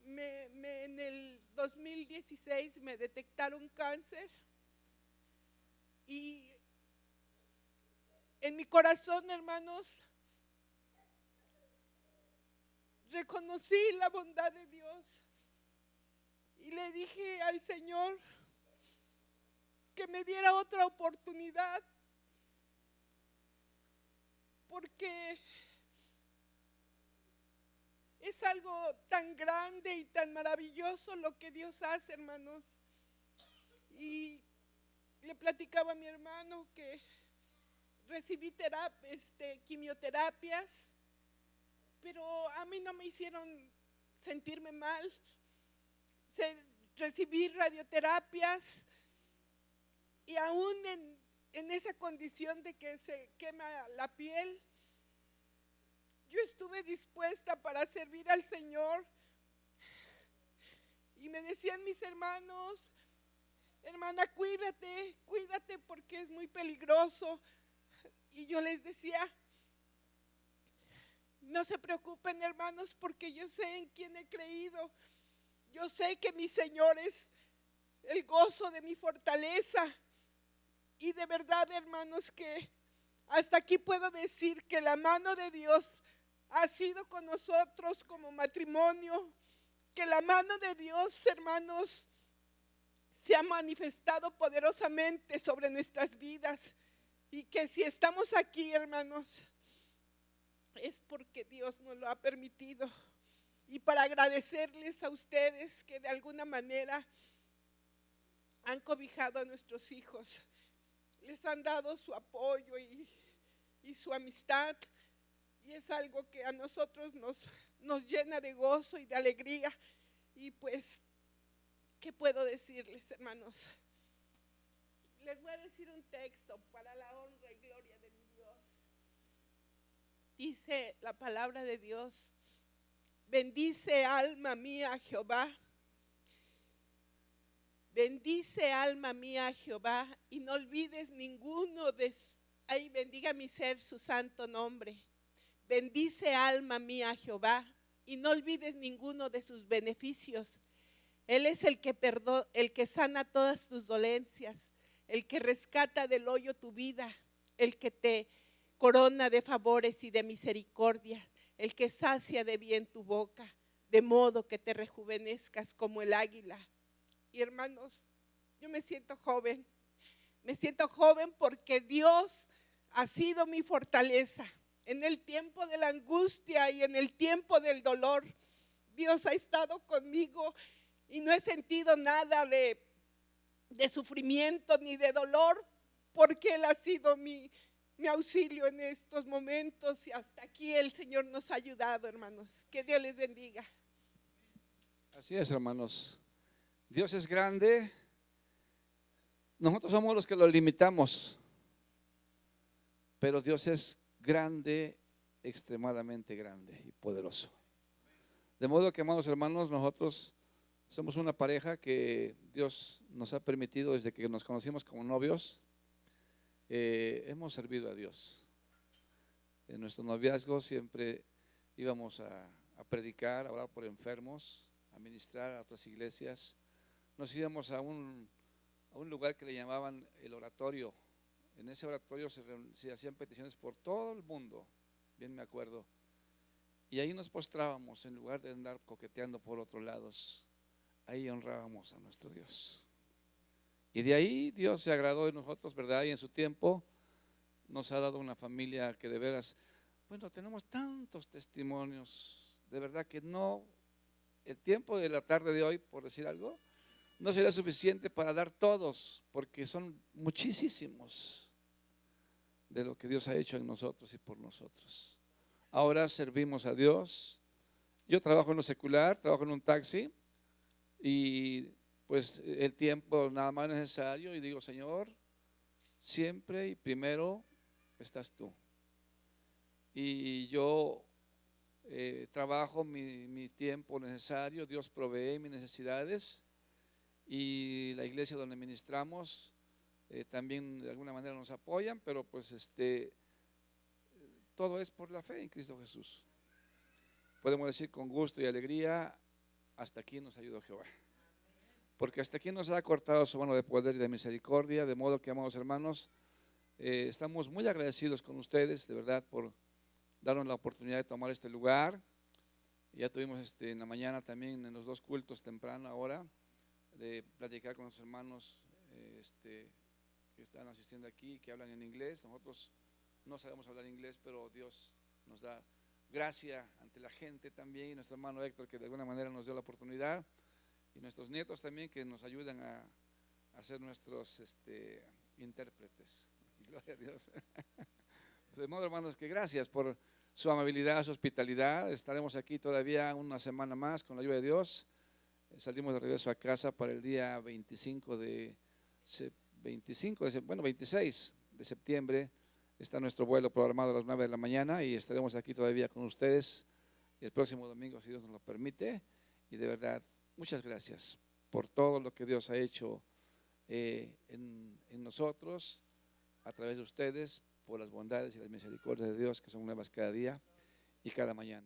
En el 2016 me detectaron cáncer, y en mi corazón, hermanos, reconocí la bondad de Dios y le dije al Señor que me diera otra oportunidad, porque es algo tan grande y tan maravilloso lo que Dios hace, hermanos. Y le platicaba a mi hermano que recibí quimioterapias, pero a mí no me hicieron sentirme mal. Recibí radioterapias, y aún en esa condición de que se quema la piel, yo estuve dispuesta para servir al Señor. Y me decían mis hermanos: hermana, cuídate porque es muy peligroso. Y yo les decía: no se preocupen, hermanos, porque yo sé en quién he creído. Yo sé que mi Señor es el gozo de mi fortaleza. Y de verdad, hermanos, que hasta aquí puedo decir que la mano de Dios ha sido con nosotros como matrimonio, que la mano de Dios, hermanos, se ha manifestado poderosamente sobre nuestras vidas, y que si estamos aquí, hermanos, es porque Dios nos lo ha permitido. Y para agradecerles a ustedes que de alguna manera han cobijado a nuestros hijos, les han dado su apoyo y su amistad, y es algo que a nosotros nos llena de gozo y de alegría. Y pues, ¿qué puedo decirles, hermanos? Les voy a decir un texto para la honra y gloria de mi Dios. Dice la palabra de Dios: bendice alma mía a Jehová. Bendice alma mía a Jehová, y no olvides ninguno ay, bendiga mi ser su santo nombre. Bendice alma mía a Jehová, y no olvides ninguno de sus beneficios. Él es el que sana todas tus dolencias, el que rescata del hoyo tu vida, el que te corona de favores y de misericordia, el que sacia de bien tu boca, de modo que te rejuvenezcas como el águila. Y hermanos, yo me siento joven porque Dios ha sido mi fortaleza. En el tiempo de la angustia y en el tiempo del dolor, Dios ha estado conmigo, y no he sentido nada de sufrimiento ni de dolor, porque Él ha sido mi auxilio en estos momentos, y hasta aquí el Señor nos ha ayudado, hermanos. Que Dios les bendiga. Así es, hermanos. Dios es grande, Nosotros somos los que lo limitamos, pero Dios es grande, extremadamente grande y poderoso. De modo que, amados hermanos, nosotros somos una pareja que Dios nos ha permitido desde que nos conocimos como novios. Hemos servido a Dios. En nuestro noviazgo siempre íbamos a predicar, a orar por enfermos, a ministrar a otras iglesias. Nos íbamos a un lugar que le llamaban el oratorio. En ese oratorio se hacían peticiones por todo el mundo, bien me acuerdo. Y ahí nos postrábamos en lugar de andar coqueteando por otros lados. Ahí honrábamos a nuestro Dios. Y de ahí Dios se agradó de nosotros, ¿verdad? Y en su tiempo nos ha dado una familia que de veras, bueno, tenemos tantos testimonios, de verdad que no, el tiempo de la tarde de hoy, por decir algo, no será suficiente para dar todos, porque son muchísimos de lo que Dios ha hecho en nosotros y por nosotros. Ahora servimos a Dios. Yo trabajo en lo secular, trabajo en un taxi y pues el tiempo nada más necesario y digo, Señor, siempre y primero estás tú. Y yo trabajo mi tiempo necesario, Dios provee mis necesidades y la iglesia donde ministramos también de alguna manera nos apoyan, pero pues todo es por la fe en Cristo Jesús. Podemos decir con gusto y alegría, hasta aquí nos ayudó Jehová. Porque hasta aquí nos ha cortado su mano de poder y de misericordia, de modo que, amados hermanos, estamos muy agradecidos con ustedes, de verdad, por darnos la oportunidad de tomar este lugar. Ya tuvimos en la mañana también en los dos cultos temprano ahora, de platicar con los hermanos que están asistiendo aquí, que hablan en inglés. Nosotros no sabemos hablar inglés, pero Dios nos da gracia ante la gente también, y nuestro hermano Héctor, que de alguna manera nos dio la oportunidad, y nuestros nietos también, que nos ayudan a ser nuestros intérpretes. Gloria a Dios. De modo, hermanos, que gracias por su amabilidad, su hospitalidad. Estaremos aquí todavía una semana más con la ayuda de Dios. Salimos de regreso a casa para el día 26 de septiembre. Está nuestro vuelo programado a las 9 de la mañana y estaremos aquí todavía con ustedes el próximo domingo, si Dios nos lo permite. Y de verdad, muchas gracias por todo lo que Dios ha hecho en nosotros, a través de ustedes, por las bondades y las misericordias de Dios que son nuevas cada día y cada mañana.